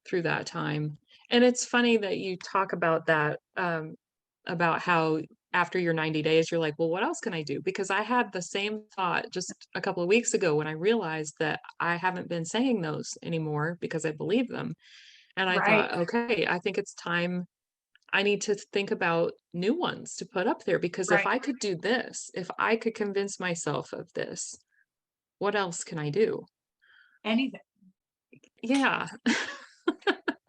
through that time. And it's funny that you talk about that, about how after your 90 days, you're like, well, what else can I do? Because I had the same thought just a couple of weeks ago when I realized that I haven't been saying those anymore because I believe them. And I Right. thought, okay, I think it's time I need to think about new ones to put up there because if Right. I could do this, if I could convince myself of this, what else can I do? Anything. Yeah.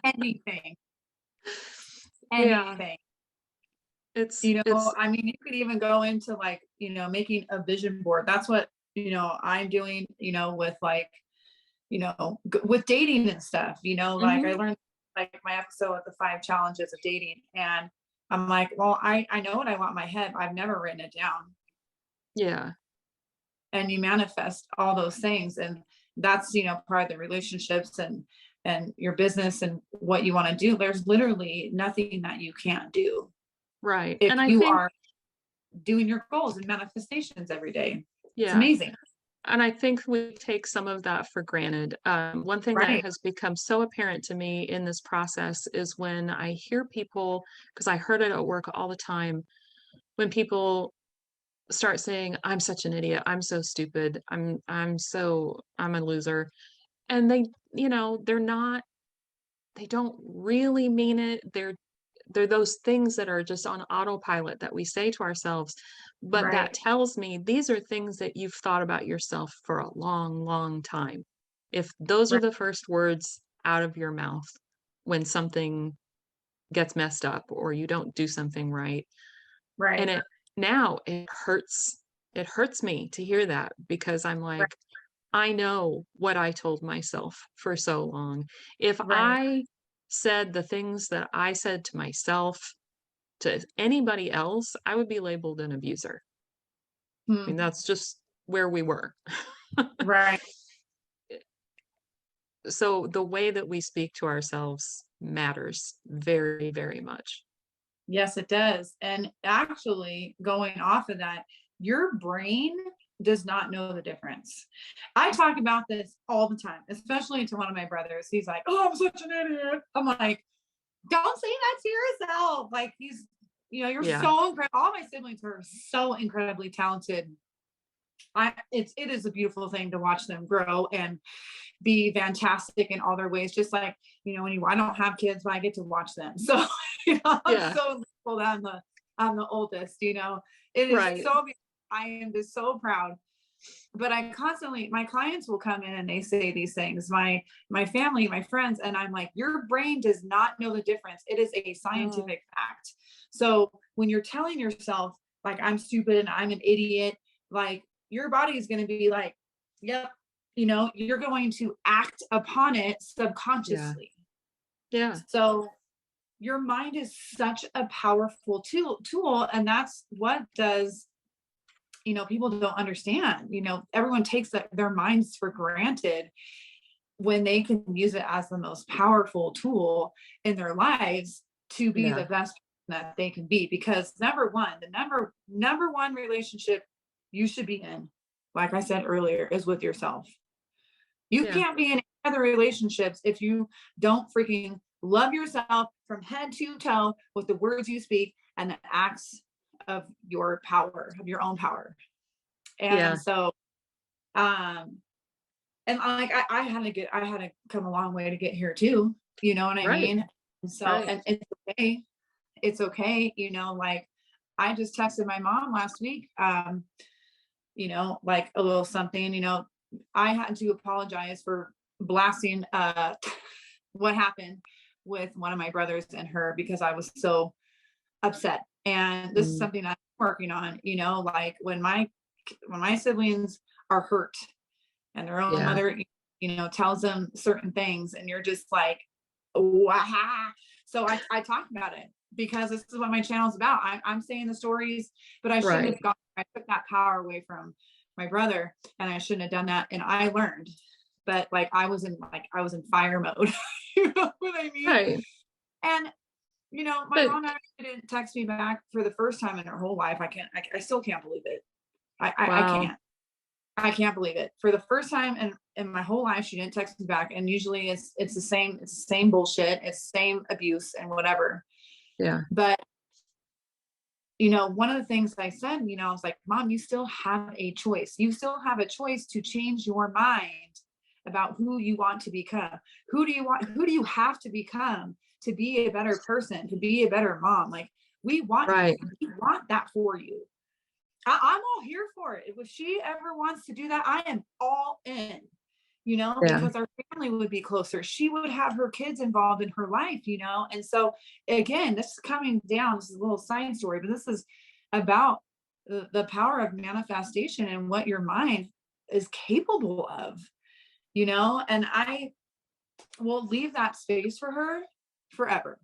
Anything. Yeah. Anything. It's I mean, you could even go into like, making a vision board. That's what, I'm doing, with like, with dating and stuff, like I mhm. learned like my episode with the 5 challenges of dating. And I'm like, well, I know what I want in my head. I've never written it down. Yeah. and you manifest all those things. And that's, part of the relationships and your business and what you want to do. There's literally nothing that you can't do Right. if And I you think, are doing your goals and manifestations every day. It's yeah. amazing. And I think we take some of that for granted. One thing that Right. has become so apparent to me in this process is when I hear people, because I heard it at work all the time, when people start saying, "I'm such an idiot. I'm so stupid. I'm a loser." And they're not, they don't really mean it. They're those things that are just on autopilot that we say to ourselves, but that Right. tells me these are things that you've thought about yourself for a long, long time. If those are Right. the first words out of your mouth when something gets messed up or you don't do something right, and Right. it hurts me to hear that, because I'm Right. like, I know what I told myself for so long. If Right. I said the things that I said to myself to anybody else, I would be labeled an abuser. I mean, Hmm. that's just where we were. Right. So the way that we speak to ourselves matters very, very much. Yes, it does. And actually, going off of that, your brain does not know the difference. I talk about this all the time, especially to one of my brothers. He's like, "Oh, I'm such an idiot." I'm like, "Don't say that to yourself." Like, you're Yeah. so incredible. All my siblings are so incredibly talented. It is a beautiful thing to watch them grow and be fantastic in all their ways. Just like, I don't have kids, but I get to watch them. So, I'm Yeah. so thankful that I'm the oldest, it is Right. so, I am just so proud. But my clients will come in and they say these things, my family, my friends, and I'm like, your brain does not know the difference. It is a No. scientific fact. So when you're telling yourself, like, I'm stupid and I'm an idiot, like, your body is going to be like, yep, you're going to act upon it Yeah. subconsciously. Yeah. So your mind is such a powerful tool, and that's what does, people don't understand. Everyone takes their minds for granted when they can use it as the most powerful tool in their lives to be Yeah. the best that they can be. Because the number one relationship you should be in, like I said earlier, is with yourself. You Yeah. can't be in other relationships if you don't freaking love yourself from head to toe with the words you speak and the acts of your power, of your own power. Yeah. And so, um, and like I had to come a long way to get here too. You know what I Right. mean? And so, Right. and it's okay. It's okay. Like, I just texted my mom last week, like a little something, I had to apologize for blasting what happened with one of my brothers and her because I was so upset. And this is Mm. something I'm working on, like when my siblings are hurt and their own Yeah. mother, tells them certain things, and you're just like, wow. So I talk about it because this is what my channel is about. I'm saying the stories, but Right. I took that power away from my brother, and I shouldn't have done that. And I learned, but like I was in fire mode. You know what I mean? Right. And my But mom actually didn't text me back for the first time in her whole life. I still can't believe it. I wow. can't. I can't believe it. For the first time in my whole life, she didn't text me back. And usually it's the same bullshit, it's the same abuse and whatever. Yeah. But one of the things I said, I was like, Mom, you still have a choice. You still have a choice to change your mind about who you want to become. Who do you have to become to be a better person, to be a better mom? Like, Right. we want that for you. I'm all here for it. If she ever wants to do that, I am all in, Yeah. because our family would be closer. She would have her kids involved in her life, And so, again, this is coming down. This is a little side story, but this is about the power of manifestation and what your mind is capable of, and I will leave that space for her forever.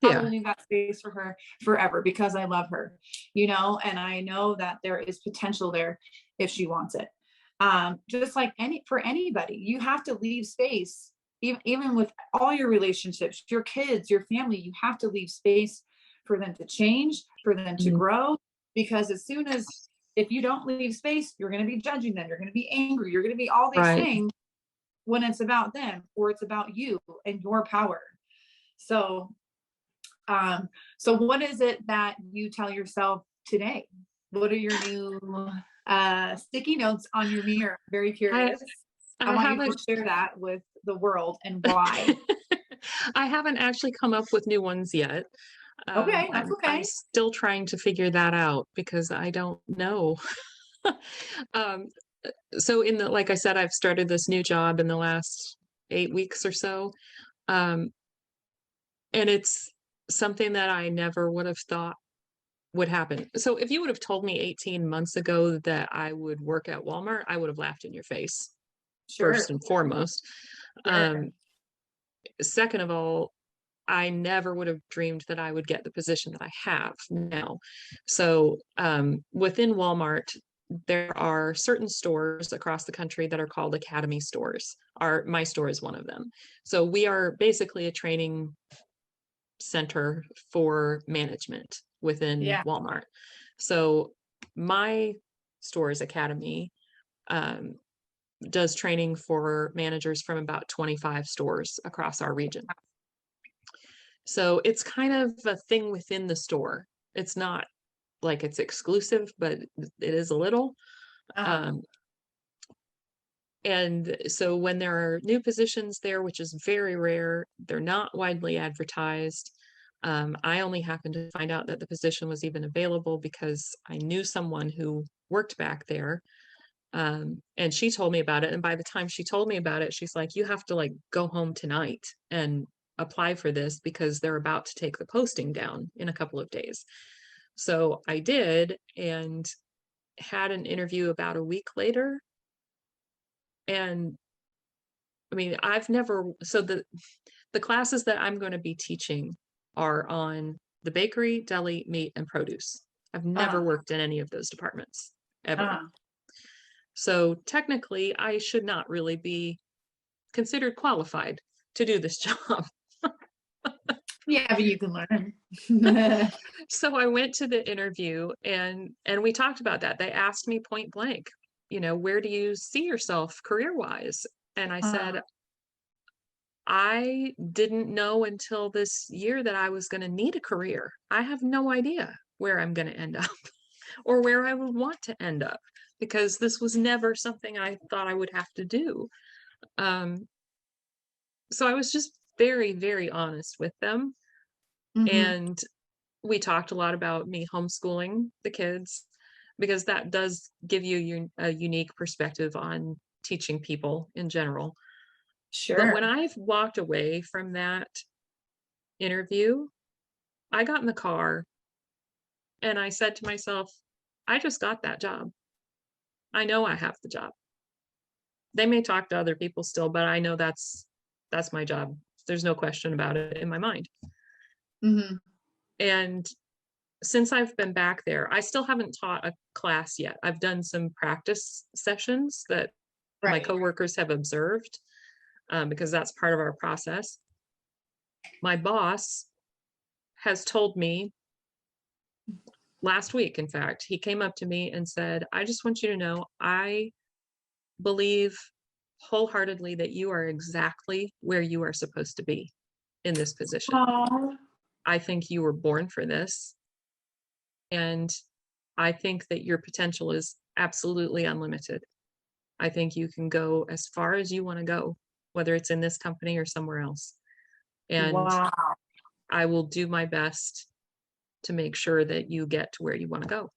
I Yeah. will leave that space for her forever because I love her, and I know that there is potential there if she wants it. Just like for anybody, you have to leave space, even with all your relationships, your kids, your family, you have to leave space for them to change, for them to Mhm. grow, because if you don't leave space, you're going to be judging them. You're going to be angry. You're going to be all these Right. things when it's about them or it's about you and your power. So, so what is it that you tell yourself today? What are your new sticky notes on your mirror? Very I curious. I I want you to haven't share that with the world and why. I haven't actually come up with new ones yet. Okay, that's I'm okay. still trying to figure that out because I don't know. Um, so like I said, I've started this new job in the last 8 weeks or so. Um, and it's something that I never would have thought would happen. So if you would have told me 18 months ago that I would work at Walmart, I would have laughed in your face, first Sure, and foremost. sure. Second of all, I never would have dreamed that I would get the position that I have now. So within Walmart, there are certain stores across the country that are called Academy stores. My store is one of them. So we are basically a training center for management within Yeah. Walmart. So my store's Academy um, does training for managers from about 25 stores across our region. So it's kind of a thing within the store. It's not like it's exclusive, but it is a little. Uh-huh. Um, and so when there are new positions there, which is very rare, they're not widely advertised. I only happened to find out that the position was even available because I knew someone who worked back there. And she told me about it. And by the time she told me about it, she's like, you have to like go home tonight and apply for this because they're about to take the posting down in a couple of days. So I did and had an interview about a week later. And I mean, the classes that I'm going to be teaching are on the bakery, deli, meat, and produce. I've never Uh-huh. worked in any of those departments ever. Uh-huh. So technically, I should not really be considered qualified to do this job. Yeah, but you can learn. So I went to the interview and we talked about that. They asked me point blank, where do you see yourself career-wise? And I said, Uh, I didn't know until this year that I was going to need a career. I have no idea where I'm going to end up or where I would want to end up because this was never something I thought I would have to do. Um, so I was just very, very honest with them. mhm. And we talked a lot about me homeschooling the kids because that does give you a unique perspective on teaching people in general. But when Sure. I've walked away from that interview, I got in the car and I said to myself, I just got that job. I know I have the job. They may talk to other people still, but I know that's my job. There's no question about it in my mind. Mhm. And since I've been back there, I still haven't taught a class yet. I've done some practice sessions that my Right. coworkers have observed because that's part of our process. My boss has told me last week, in fact, he came up to me and said, I just want you to know I believe wholeheartedly that you are exactly where you are supposed to be in this position. Oh, I think you were born for this. And I think that your potential is absolutely unlimited. I think you can go as far as you want to go, whether it's in this company or somewhere else. And wow. I will do my best to make sure that you get to where you want to go.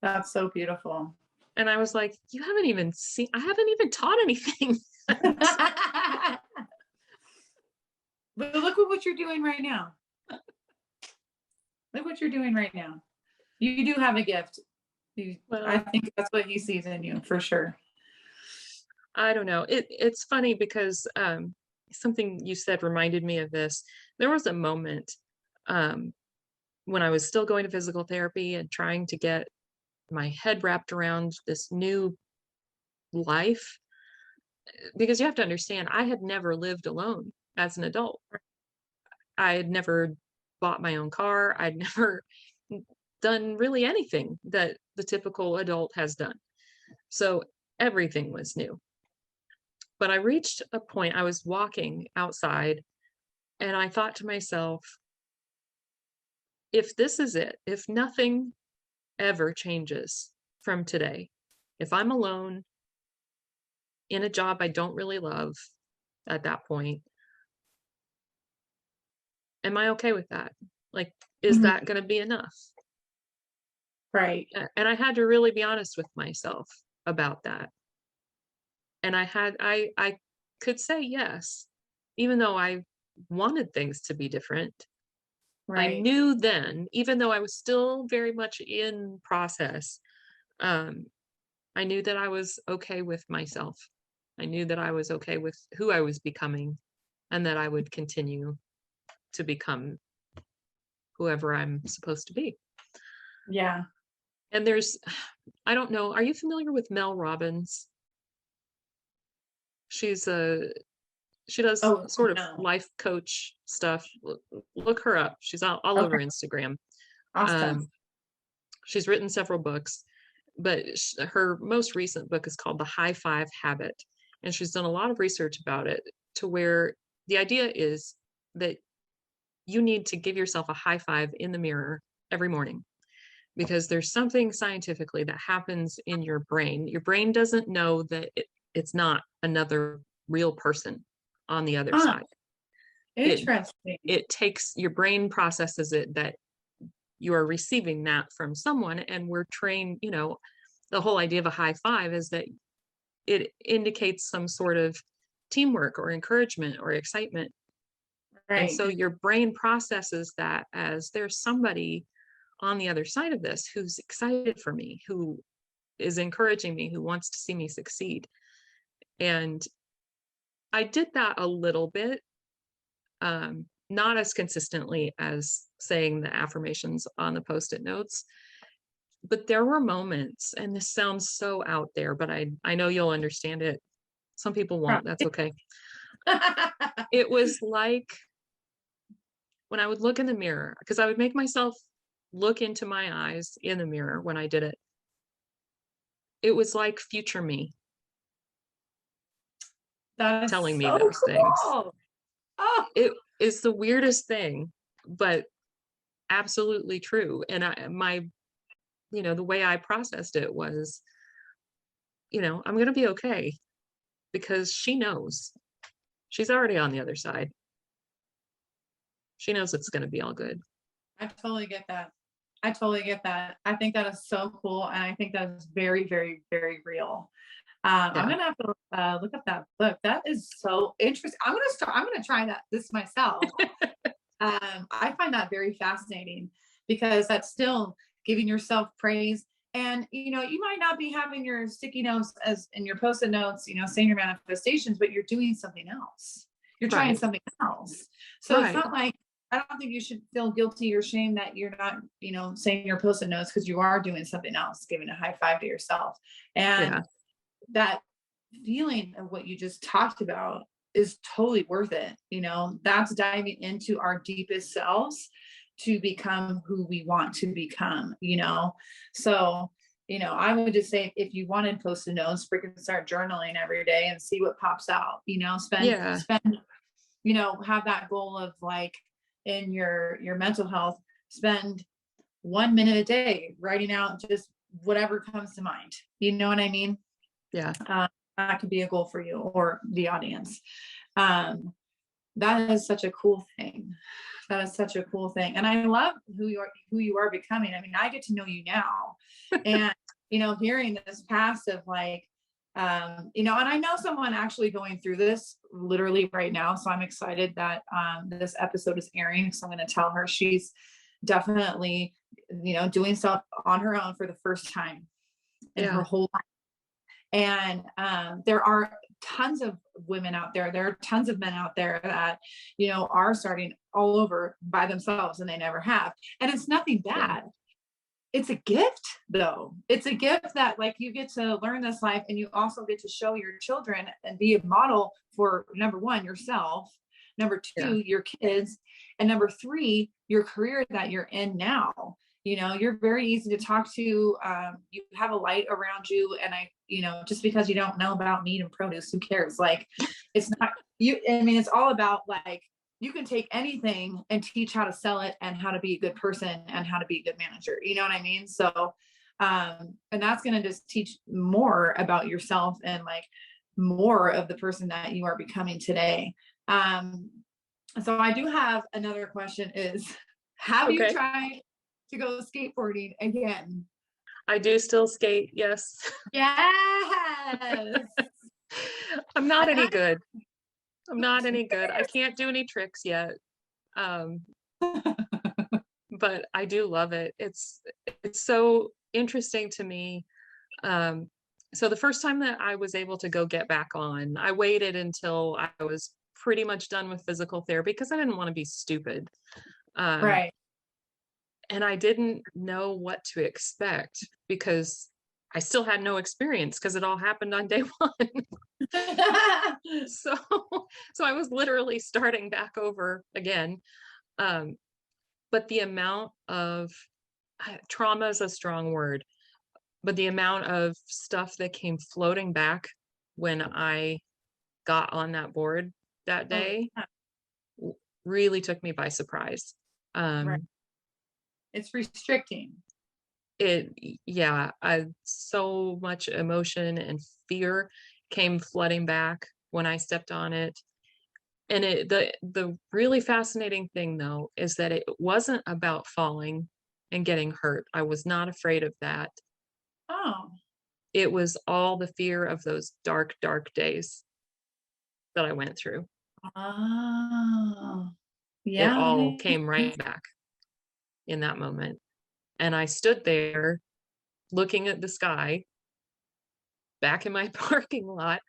That's so beautiful. And I was like, I haven't even taught anything. But look at what you're doing right now. Look what you're doing right now. You do have a gift. I Well, think that's what he sees in you for sure. I don't know. It's funny because something you said reminded me of this. There was a moment when I was still going to physical therapy and trying to get my head wrapped around this new life, because you have to understand, I had never lived alone as an adult. I had never bought my own car. I'd never done really anything that the typical adult has done. So everything was new. But I reached a point, I was walking outside and I thought to myself, if this is it, if nothing ever changes from today, if I'm alone in a job I don't really love at that point, am I okay with that? Like, is that going to be enough? Right. And I had to really be honest with myself about that. And I could say yes, even though I wanted things to be different. I Right. knew then, even though I was still very much in process, I knew that I was okay with myself. I knew that I was okay with who I was becoming, and that I would continue to become whoever I'm supposed to be. Yeah. And I don't know, are you familiar with Mel Robbins? She does Oh, sort of no. life coach stuff. Look her up. She's all over Okay. Instagram. Awesome. She's written several books, but her most recent book is called The High Five Habit. And she's done a lot of research about it, to where the idea is that you need to give yourself a high five in the mirror every morning, because there's something scientifically that happens in your brain. Your brain doesn't know that it's not another real person on the other Huh. side. Interesting. It takes, your brain processes it that you are receiving that from someone, and we're trained, the whole idea of a high five is that it indicates some sort of teamwork or encouragement or excitement. And Right. so your brain processes that as, there's somebody on the other side of this who's excited for me, who is encouraging me, who wants to see me succeed. And I did that a little bit, not as consistently as saying the affirmations on the Post-it notes, but there were moments, and this sounds so out there, but I know you'll understand it. Some people won't, that's okay. It was like when I would look in the mirror, because I would make myself look into my eyes in the mirror when I did it. It was like future me That is telling me so those things. cool. Oh, It is the weirdest thing, but absolutely true. And the way I processed it was, I'm going to be okay, because she knows. She's already on the other side. She knows it's going to be all good. I totally get that. I totally get that. I think that is so cool. And I think that is very, very, very real. I'm Yeah. gonna have to look up that book. That is so interesting. I'm gonna try this myself. I find that very fascinating, because that's still giving yourself praise. And you might not be having your sticky notes as in your post-it notes, saying your manifestations, but you're doing something else. You're trying Right. something else. So it's Right. not like, I don't think you should feel guilty or shame that you're not, saying your post-it notes, because you are doing something else, giving a high five to yourself. And Yeah. that feeling of what you just talked about is totally worth it. That's diving into our deepest selves to become who we want to become. So I would just say, if you wanted post-it notes, freaking start journaling every day and see what pops out. spend Yeah. have that goal of, like, in your mental health, spend 1 minute a day writing out just whatever comes to mind. You know what I mean? Yeah. That could be a goal for you or the audience. That is such a cool thing. That is such a cool thing. And I love who you are becoming. I mean, I get to know you now, and, hearing this past of, like, and I know someone actually going through this literally right now. So I'm excited that this episode is airing. So I'm going to tell her she's definitely, doing stuff on her own for the first time in her whole life. And there are tons of women out there. There are tons of men out there that, are starting all over by themselves, and they never have. And it's nothing bad. It's a gift though. It's a gift that like you get to learn this life, and you also get to show your children and be a model for, number one, yourself, number Yeah. two, your kids, and number three, your career that you're in now. You're very easy to talk to. You have a light around you. And just because you don't know about meat and produce, who cares? Like, it's not you. I mean, it's all about like, you can take anything and teach how to sell it and how to be a good person and how to be a good manager. You know what I mean? So, and that's going to just teach more about yourself and like more of the person that you are becoming today. So I do have another question is, have you tried to go skateboarding again? I do still skate. Yes. Yes. I'm not any good. I'm not any good. I can't do any tricks yet. But I do love it. It's so interesting to me. So the first time that I was able to go get back on, I waited until I was pretty much done with physical therapy because I didn't want to be stupid. Right. And I didn't know what to expect because I still had no experience because it all happened on day one. So I was literally starting back over again. But the amount of trauma is a strong word, but the amount of stuff that came floating back when I got on that board that day really took me by surprise. Right. It's restricting. So much emotion and fear came flooding back when I stepped on it. And the really fascinating thing though is that it wasn't about falling and getting hurt. I was not afraid of that. Oh. It was all the fear of those dark, dark days that I went through. Oh. It Yeah. all came right back in that moment. And I stood there looking at the sky back in my parking lot.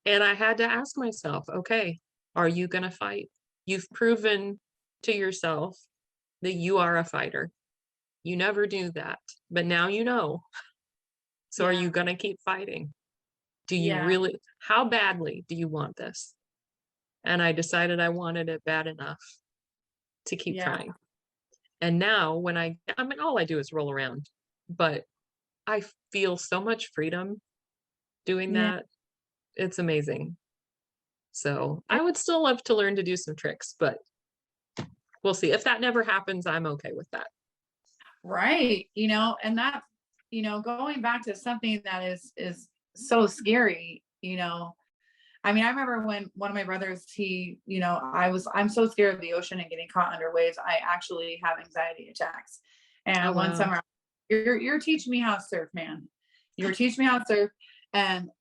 And I had to ask myself, okay, are you going to fight? You've proven to yourself that you are a fighter. You never do that, but now you know. So are you going to keep fighting? Do you really, how badly do you want this? And I decided I wanted it bad enough to keep trying. And now when I mean, all I do is roll around, but I feel so much freedom doing that. It's amazing. So I would still love to learn to do some tricks, but we'll see. If that never happens, I'm okay with that. Right. And that, going back to something that is so scary, I mean, I remember when one of my brothers, I'm so scared of the ocean and getting caught under waves. I actually have anxiety attacks. And one summer, you're teaching me how to surf, man. You're teaching me how to surf. And,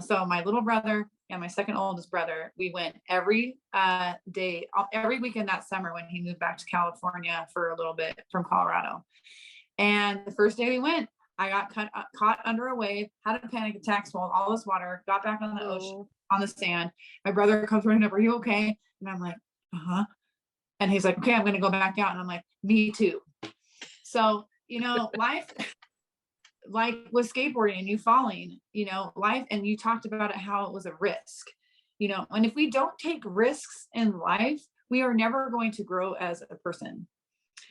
so my little brother and my second oldest brother, we went every day, every weekend that summer when he moved back to California for a little bit from Colorado. And the first day we went, I got caught under a wave, had a panic attack, swallowed all this water, got back on the ocean, on the sand. My brother comes running up, are you okay? And I'm like, uh-huh. And he's like, okay, I'm going to go back out. And I'm like, me too. So, life, like with skateboarding and you falling, life, and you talked about it, how it was a risk, and if we don't take risks in life, we are never going to grow as a person.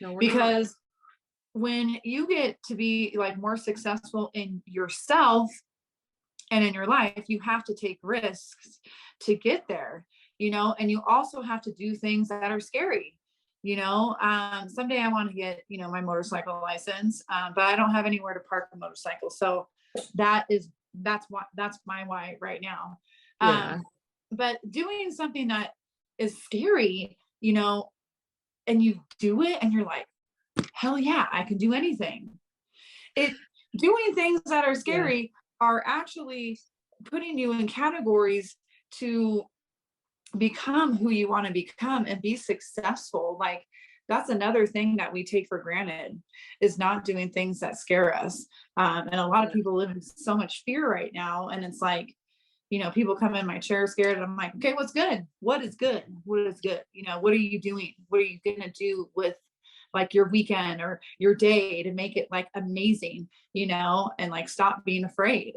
No, because not. When you get to be like more successful in yourself and in your life, you have to take risks to get there, and you also have to do things that are scary. Someday I want to get, my motorcycle license, but I don't have anywhere to park a motorcycle. So that's my why right now. But doing something that is scary, and you do it and you're like, hell yeah, I can do anything. Doing things that are scary are actually putting you in categories to become who you want to become and be successful. Like, that's another thing that we take for granted, is not doing things that scare us. And a lot of people live in so much fear right now. And it's like, people come in my chair scared, and I'm like, okay, what's good? What is good? What is good? What are you doing? What are you gonna do with like your weekend or your day to make it like amazing, and like stop being afraid.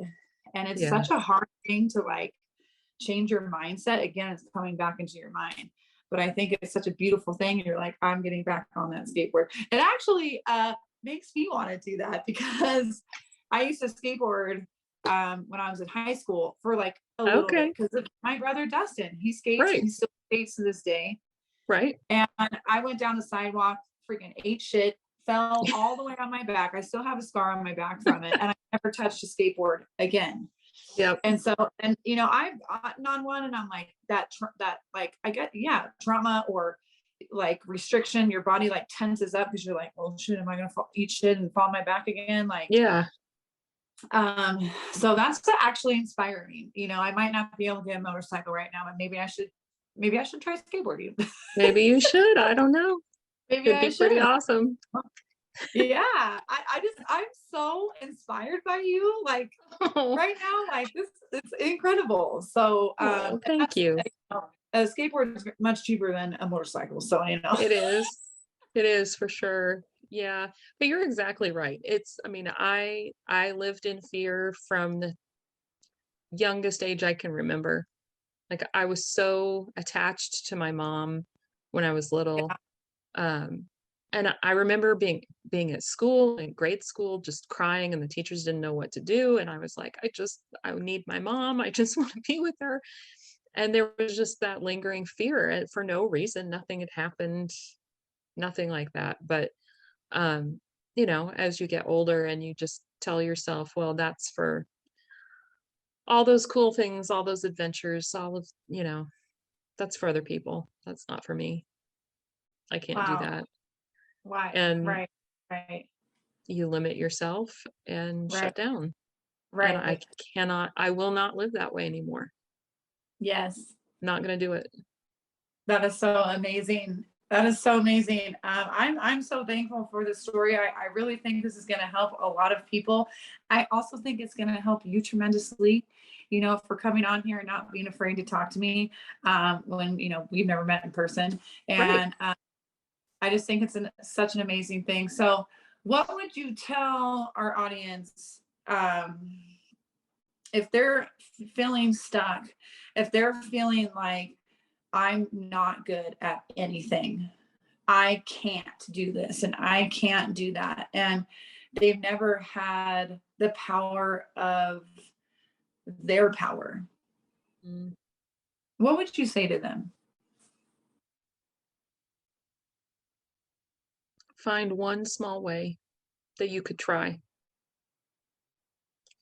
And it's Yeah. such a hard thing to like change your mindset. Again, it's coming back into your mind. But I think it's such a beautiful thing. You're like, I'm getting back on that skateboard. It actually makes me want to do that because I used to skateboard when I was in high school for like a little bit Okay. because of my brother Dustin. He skates and Right. he still skates to this day. Right. And I went down the sidewalk, freaking ate shit, fell all the way on my back. I still have a scar on my back from it. And I never touched a skateboard again. Yep. And so, and I've gotten on one and I'm like, that like, I get, trauma or like restriction, your body like tenses up because you're like, oh shit, am I going to eat shit and fall on my back again? Like, Yeah. So that's to actually inspire me. I might not be able to get a motorcycle right now, but maybe I should try skateboarding. Maybe you should. I don't know. Maybe Could I be pretty should. awesome. Yeah. I'm so inspired by you. Like Oh, right now, like this, it's incredible. So, oh, thank you. a skateboard is much cheaper than a motorcycle. So, It is. It is for sure. Yeah. But you're exactly right. I mean, I lived in fear from the youngest age I can remember. Like I was so attached to my mom when I was little. yeah. Um, and I remember being at school, in grade school, just crying, and the teachers didn't know what to do. And I was like, I need my mom. I just want to be with her. And there was just that lingering fear for no reason. Nothing had happened, nothing like that. But as you get older and you just tell yourself, well, that's for all those cool things, all those adventures, all of, that's for other people. That's not for me. I can't do Wow. that. Right. And Right. Right. you limit yourself and Right. shut down. And Right. I will not live that way anymore. Yes. Not going to do it. That is so amazing. That is so amazing. I'm so thankful for this story. I really think this is going to help a lot of people. I also think it's going to help you tremendously. For coming on here and not being afraid to talk to me when we've never met in person, Right. and I just think it's such an amazing thing. So, what would you tell our audience if they're feeling stuck, if they're feeling like I'm not good at anything. I can't do this and I can't do that. And they've never had the power of their power. Mm. What would you say to them? Find one small way that you could try.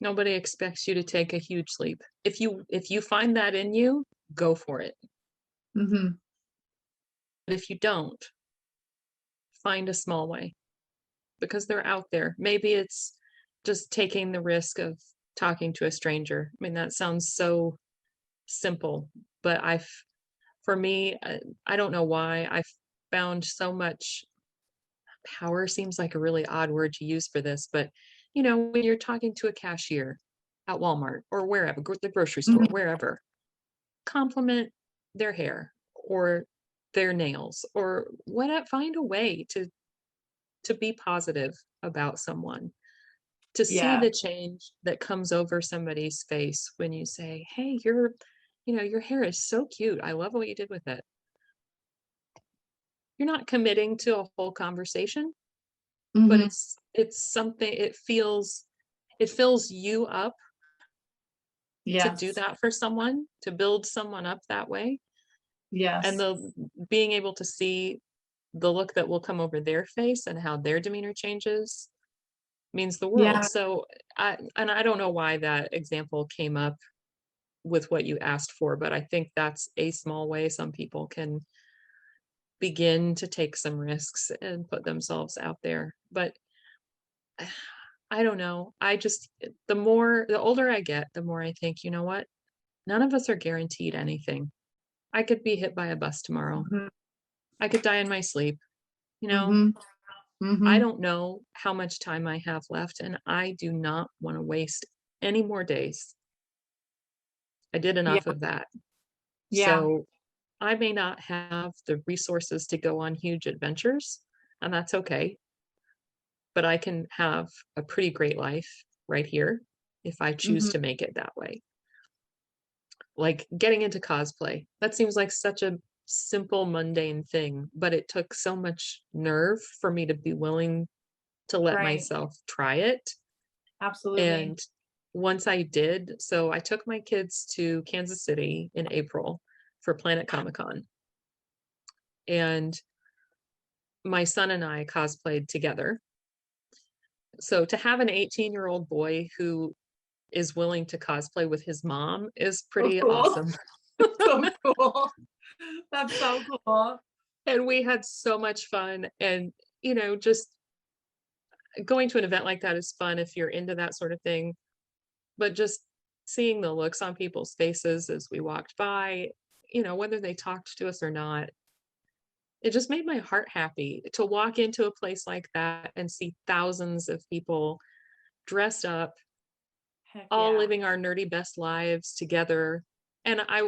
Nobody expects you to take a huge leap. If you find that in you, go for it. Mm-hmm. But if you don't, find a small way because they're out there. Maybe it's just taking the risk of talking to a stranger. I mean, that sounds so simple, but for me, I don't know why I've found so much power seems like a really odd word to use for this, but when you're talking to a cashier at Walmart or wherever, the grocery store, Mm-hmm. wherever, compliment their hair or their nails or what, find a way to be positive about someone, to see Yeah. the change that comes over somebody's face when you say, hey, your hair is so cute. I love what you did with it. You're not committing to a whole conversation, but Mm-hmm. it's something, it fills you up to do Yes. that for someone, to build someone up that way. And Yes. the being able to see the look that will come over their face and how their demeanor changes means the world. Yeah. So I don't know why that example came up with what you asked for, but I think that's a small way some people can begin to take some risks and put themselves out there. But I don't know. The older I get, the more I think, you know what? None of us are guaranteed anything. I could be hit by a bus tomorrow. Mm-hmm. I could die in my sleep. You know, Mm-hmm. I Mm-hmm. don't know how much time I have left, and I do not want to waste any more days I did Yeah. enough of that. Yeah. So I may not have the resources to go on huge adventures, and that's okay. But I can have a pretty great life right here if I choose Hmm. to make it that way. Like getting into cosplay, that seems like such a simple, mundane thing, but it took so much nerve for me to be willing to let Right. myself try it. Absolutely. And once I did, so I took my kids to Kansas City in April for Planet Comic Con. And my son and I cosplayed together. So to have an 18-year-old boy who is willing to cosplay with his mom is So pretty cool. awesome. So cool. That's so cool. And we had so much fun. And, just going to an event like that is fun if you're into that sort of thing. But just seeing the looks on people's faces as we walked by, whether they talked to us or not, it just made my heart happy to walk into a place like that and see thousands of people dressed up, Heck all yeah. living our nerdy best lives together. And I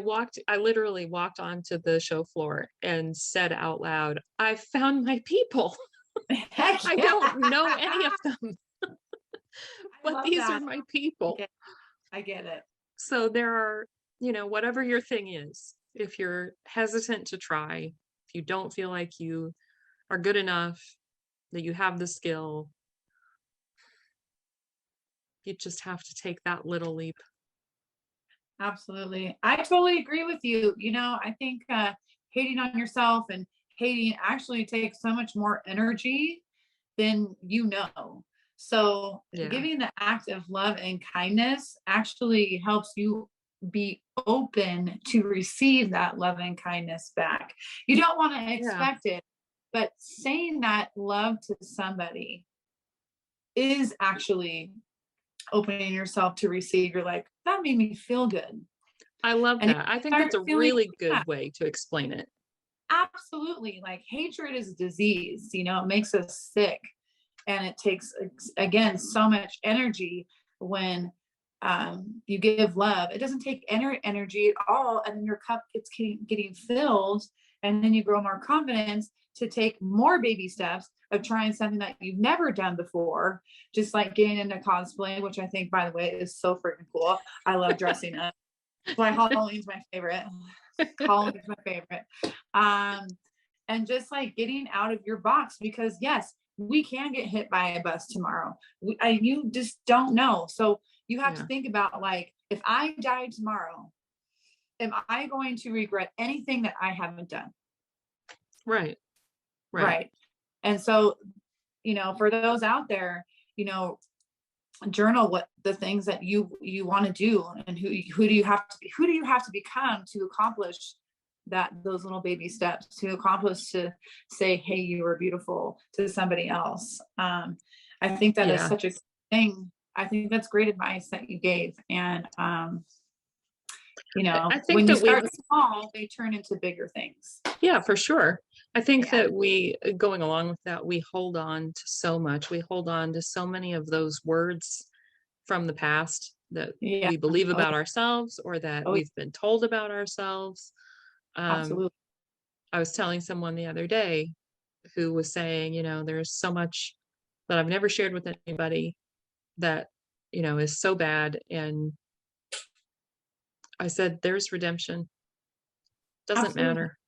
literally walked onto the show floor and said out loud, I found my people. Heck I yeah. don't know any of them, I but love these are that. my people. I get it. So there are, whatever your thing is, if you're hesitant to try, if you don't feel like you are good enough, that you have the skill, you just have to take that little leap. Absolutely. I totally agree with you. I think hating on yourself and hating actually takes so much more energy than you know. So Yeah. giving the act of love and kindness actually helps you be open to receive that love and kindness back. You don't want to Yeah. expect it, but saying that love to somebody is actually opening yourself to receive. You're like, that made me feel good. I love And you that. I think start that's a feeling, really yeah, good way to explain it. absolutely. Like hatred is a disease, it makes us sick. And it takes, again, so much energy when you give love. It doesn't take energy at all. And then your cup gets getting filled. And then you grow more confidence to take more baby steps of trying something that you've never done before, just like getting into cosplay, which I think, by the way, is so freaking cool. I love dressing up. Why Halloween's my favorite. Halloween's my favorite. And just like getting out of your box, because yes, we can get hit by a bus tomorrow. You just don't know. So you have to think about, like, if I died tomorrow, am I going to regret anything that I haven't done? Right. Right. And so, for those out there, journal what the things that you want to do, and who do you have to be, who do you have to become to accomplish those little baby steps, to accomplish, to say, hey, you were beautiful to somebody else. I think that is such a thing. I think that's great advice that you gave. And I think when you that start small, they turn into bigger things. Yeah, for sure. I think that going along with that, we hold on to so much. We hold on to so many of those words from the past that we believe about ourselves, or that we've been told about ourselves. Absolutely. I was telling someone the other day who was saying, there's so much that I've never shared with anybody that, is so bad. And I said, there's redemption. Doesn't matter.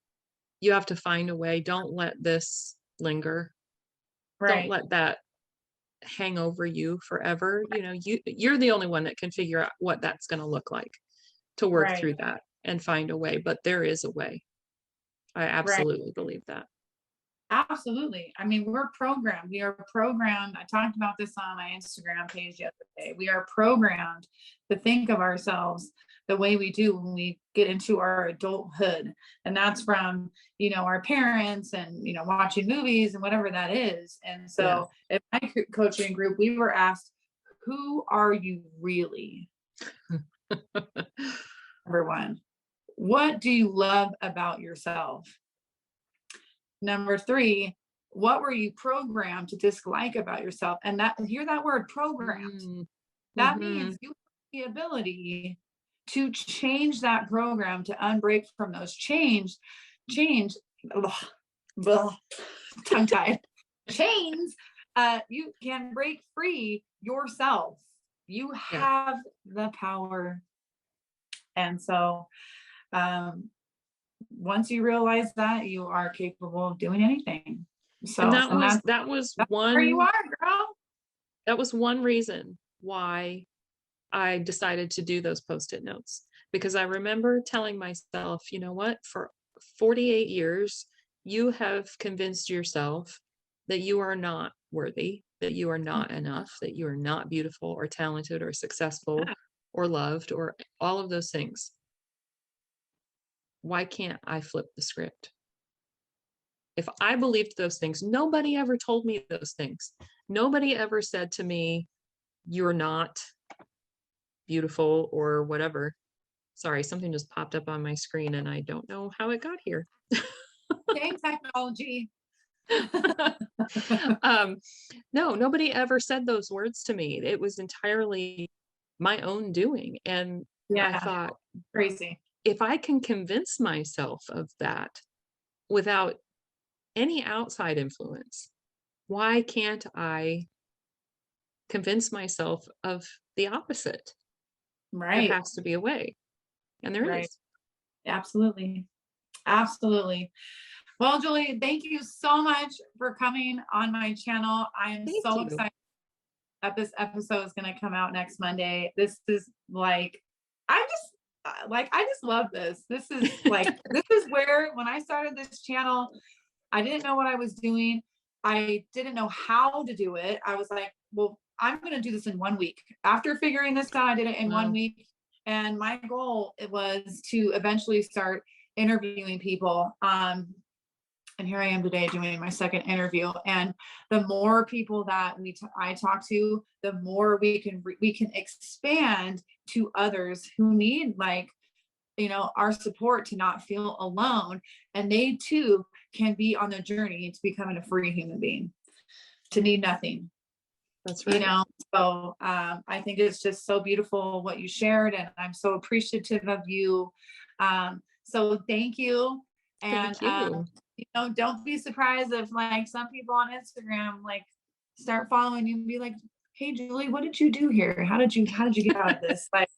You have to find a way. Don't let this linger. Don't let that hang over you forever. You're the only one that can figure out what that's going to look like, to work through that and find a way. But there is a way. I absolutely believe that. Absolutely. I mean, we're programmed. We are programmed. I talked about this on my Instagram page yesterday. We are programmed to think of ourselves the way we do when we get into our adulthood. And that's from, our parents and, watching movies and whatever that is. And so in my coaching group, we were asked, who are you really? Number one, what do you love about yourself? Number three, what were you programmed to dislike about yourself? And hear that word, programmed. That means you have the ability to change that program, to unbreak from those change, ugh, ugh, tongue-tied chains, you can break free yourself. You Yeah. have the power. And so, once you realize that, you are capable of doing anything. So, And that's that was where you one, are, girl. that was one reason why I decided to do those post-it notes, because I remember telling myself, you know what, for 48 years, you have convinced yourself that you are not worthy, that you are not enough, that you are not beautiful or talented or successful or loved or all of those things. Why can't I flip the script? If I believed those things, nobody ever told me those things. Nobody ever said to me, you're not beautiful or whatever. Sorry, something just popped up on my screen and I don't know how it got here. Same technology. No, nobody ever said those words to me. It was entirely my own doing. And I Yeah, thought, crazy. if I can convince myself of that without any outside influence, why can't I convince myself of the opposite? There Right, has to be a way. And there right. is. Absolutely. Absolutely. Well, Julie, thank you so much for coming on my channel. I am Thank so you. excited that this episode is going to come out next Monday. This is like, I just love this. This is like, this is where, when I started this channel, I didn't know what I was doing. I didn't know how to do it. I was like, well, I'm going to do this in 1 week. After figuring this out, I did it in 1 week. And my goal, it was to eventually start interviewing people. And here I am today doing my second interview. And the more people that I talk to, the more we can expand to others who need, like, our support, to not feel alone. And they too can be on the journey to becoming a free human being, to need nothing. That's right. So I think it's just so beautiful what you shared, and I'm so appreciative of you. So thank you. And Thank you. don't be surprised if, like, some people on Instagram, like, start following you and be like, hey Julie, what did you do here? How did you get out of this? Like,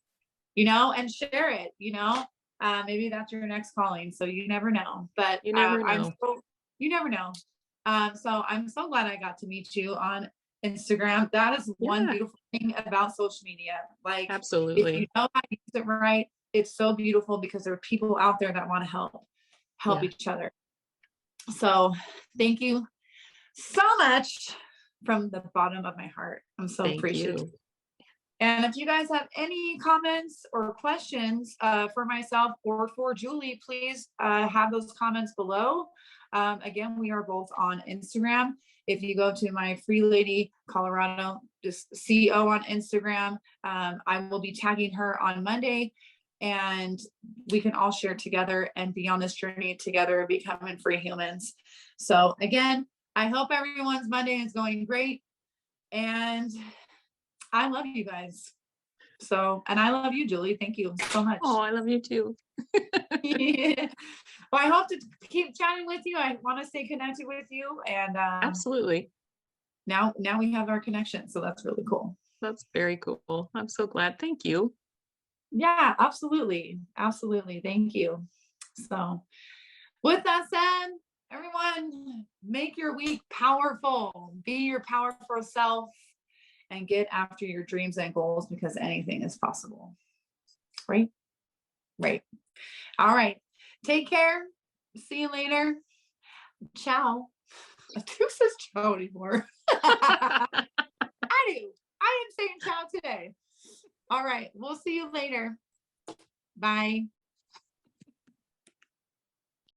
and share it. Maybe that's your next calling. So you never know. But You never know. you never know. So I'm so glad I got to meet you on Instagram. That is one Yeah, beautiful thing about social media. Like, if you absolutely. know how to use it right, it's so beautiful, because there are people out there that want to help Yeah. each other. So thank you so much from the bottom of my heart. I'm so Thank appreciative. you. And if you guys have any comments or questions for myself or for Julie, please have those comments below. Again, we are both on Instagram. If you go to my Free Lady Colorado, just CO on Instagram, I will be tagging her on Monday, and we can all share together and be on this journey together, becoming free humans. So again, I hope everyone's Monday is going great. And I love you guys. So, and I love you, Julie. Thank you so much. Oh, I love you too. Yeah. Well, I hope to keep chatting with you. I want to stay connected with you. And Absolutely. now we have our connection. So that's really cool. That's very cool. I'm so glad. Thank you. Yeah, absolutely. Absolutely. Thank you. So with that said, everyone, make your week powerful. Be your powerful self and get after your dreams and goals, because anything is possible. Right? Right. All right. Take care. See you later. Ciao. Who says ciao anymore? I do. I am saying ciao today. All right. We'll see you later. Bye.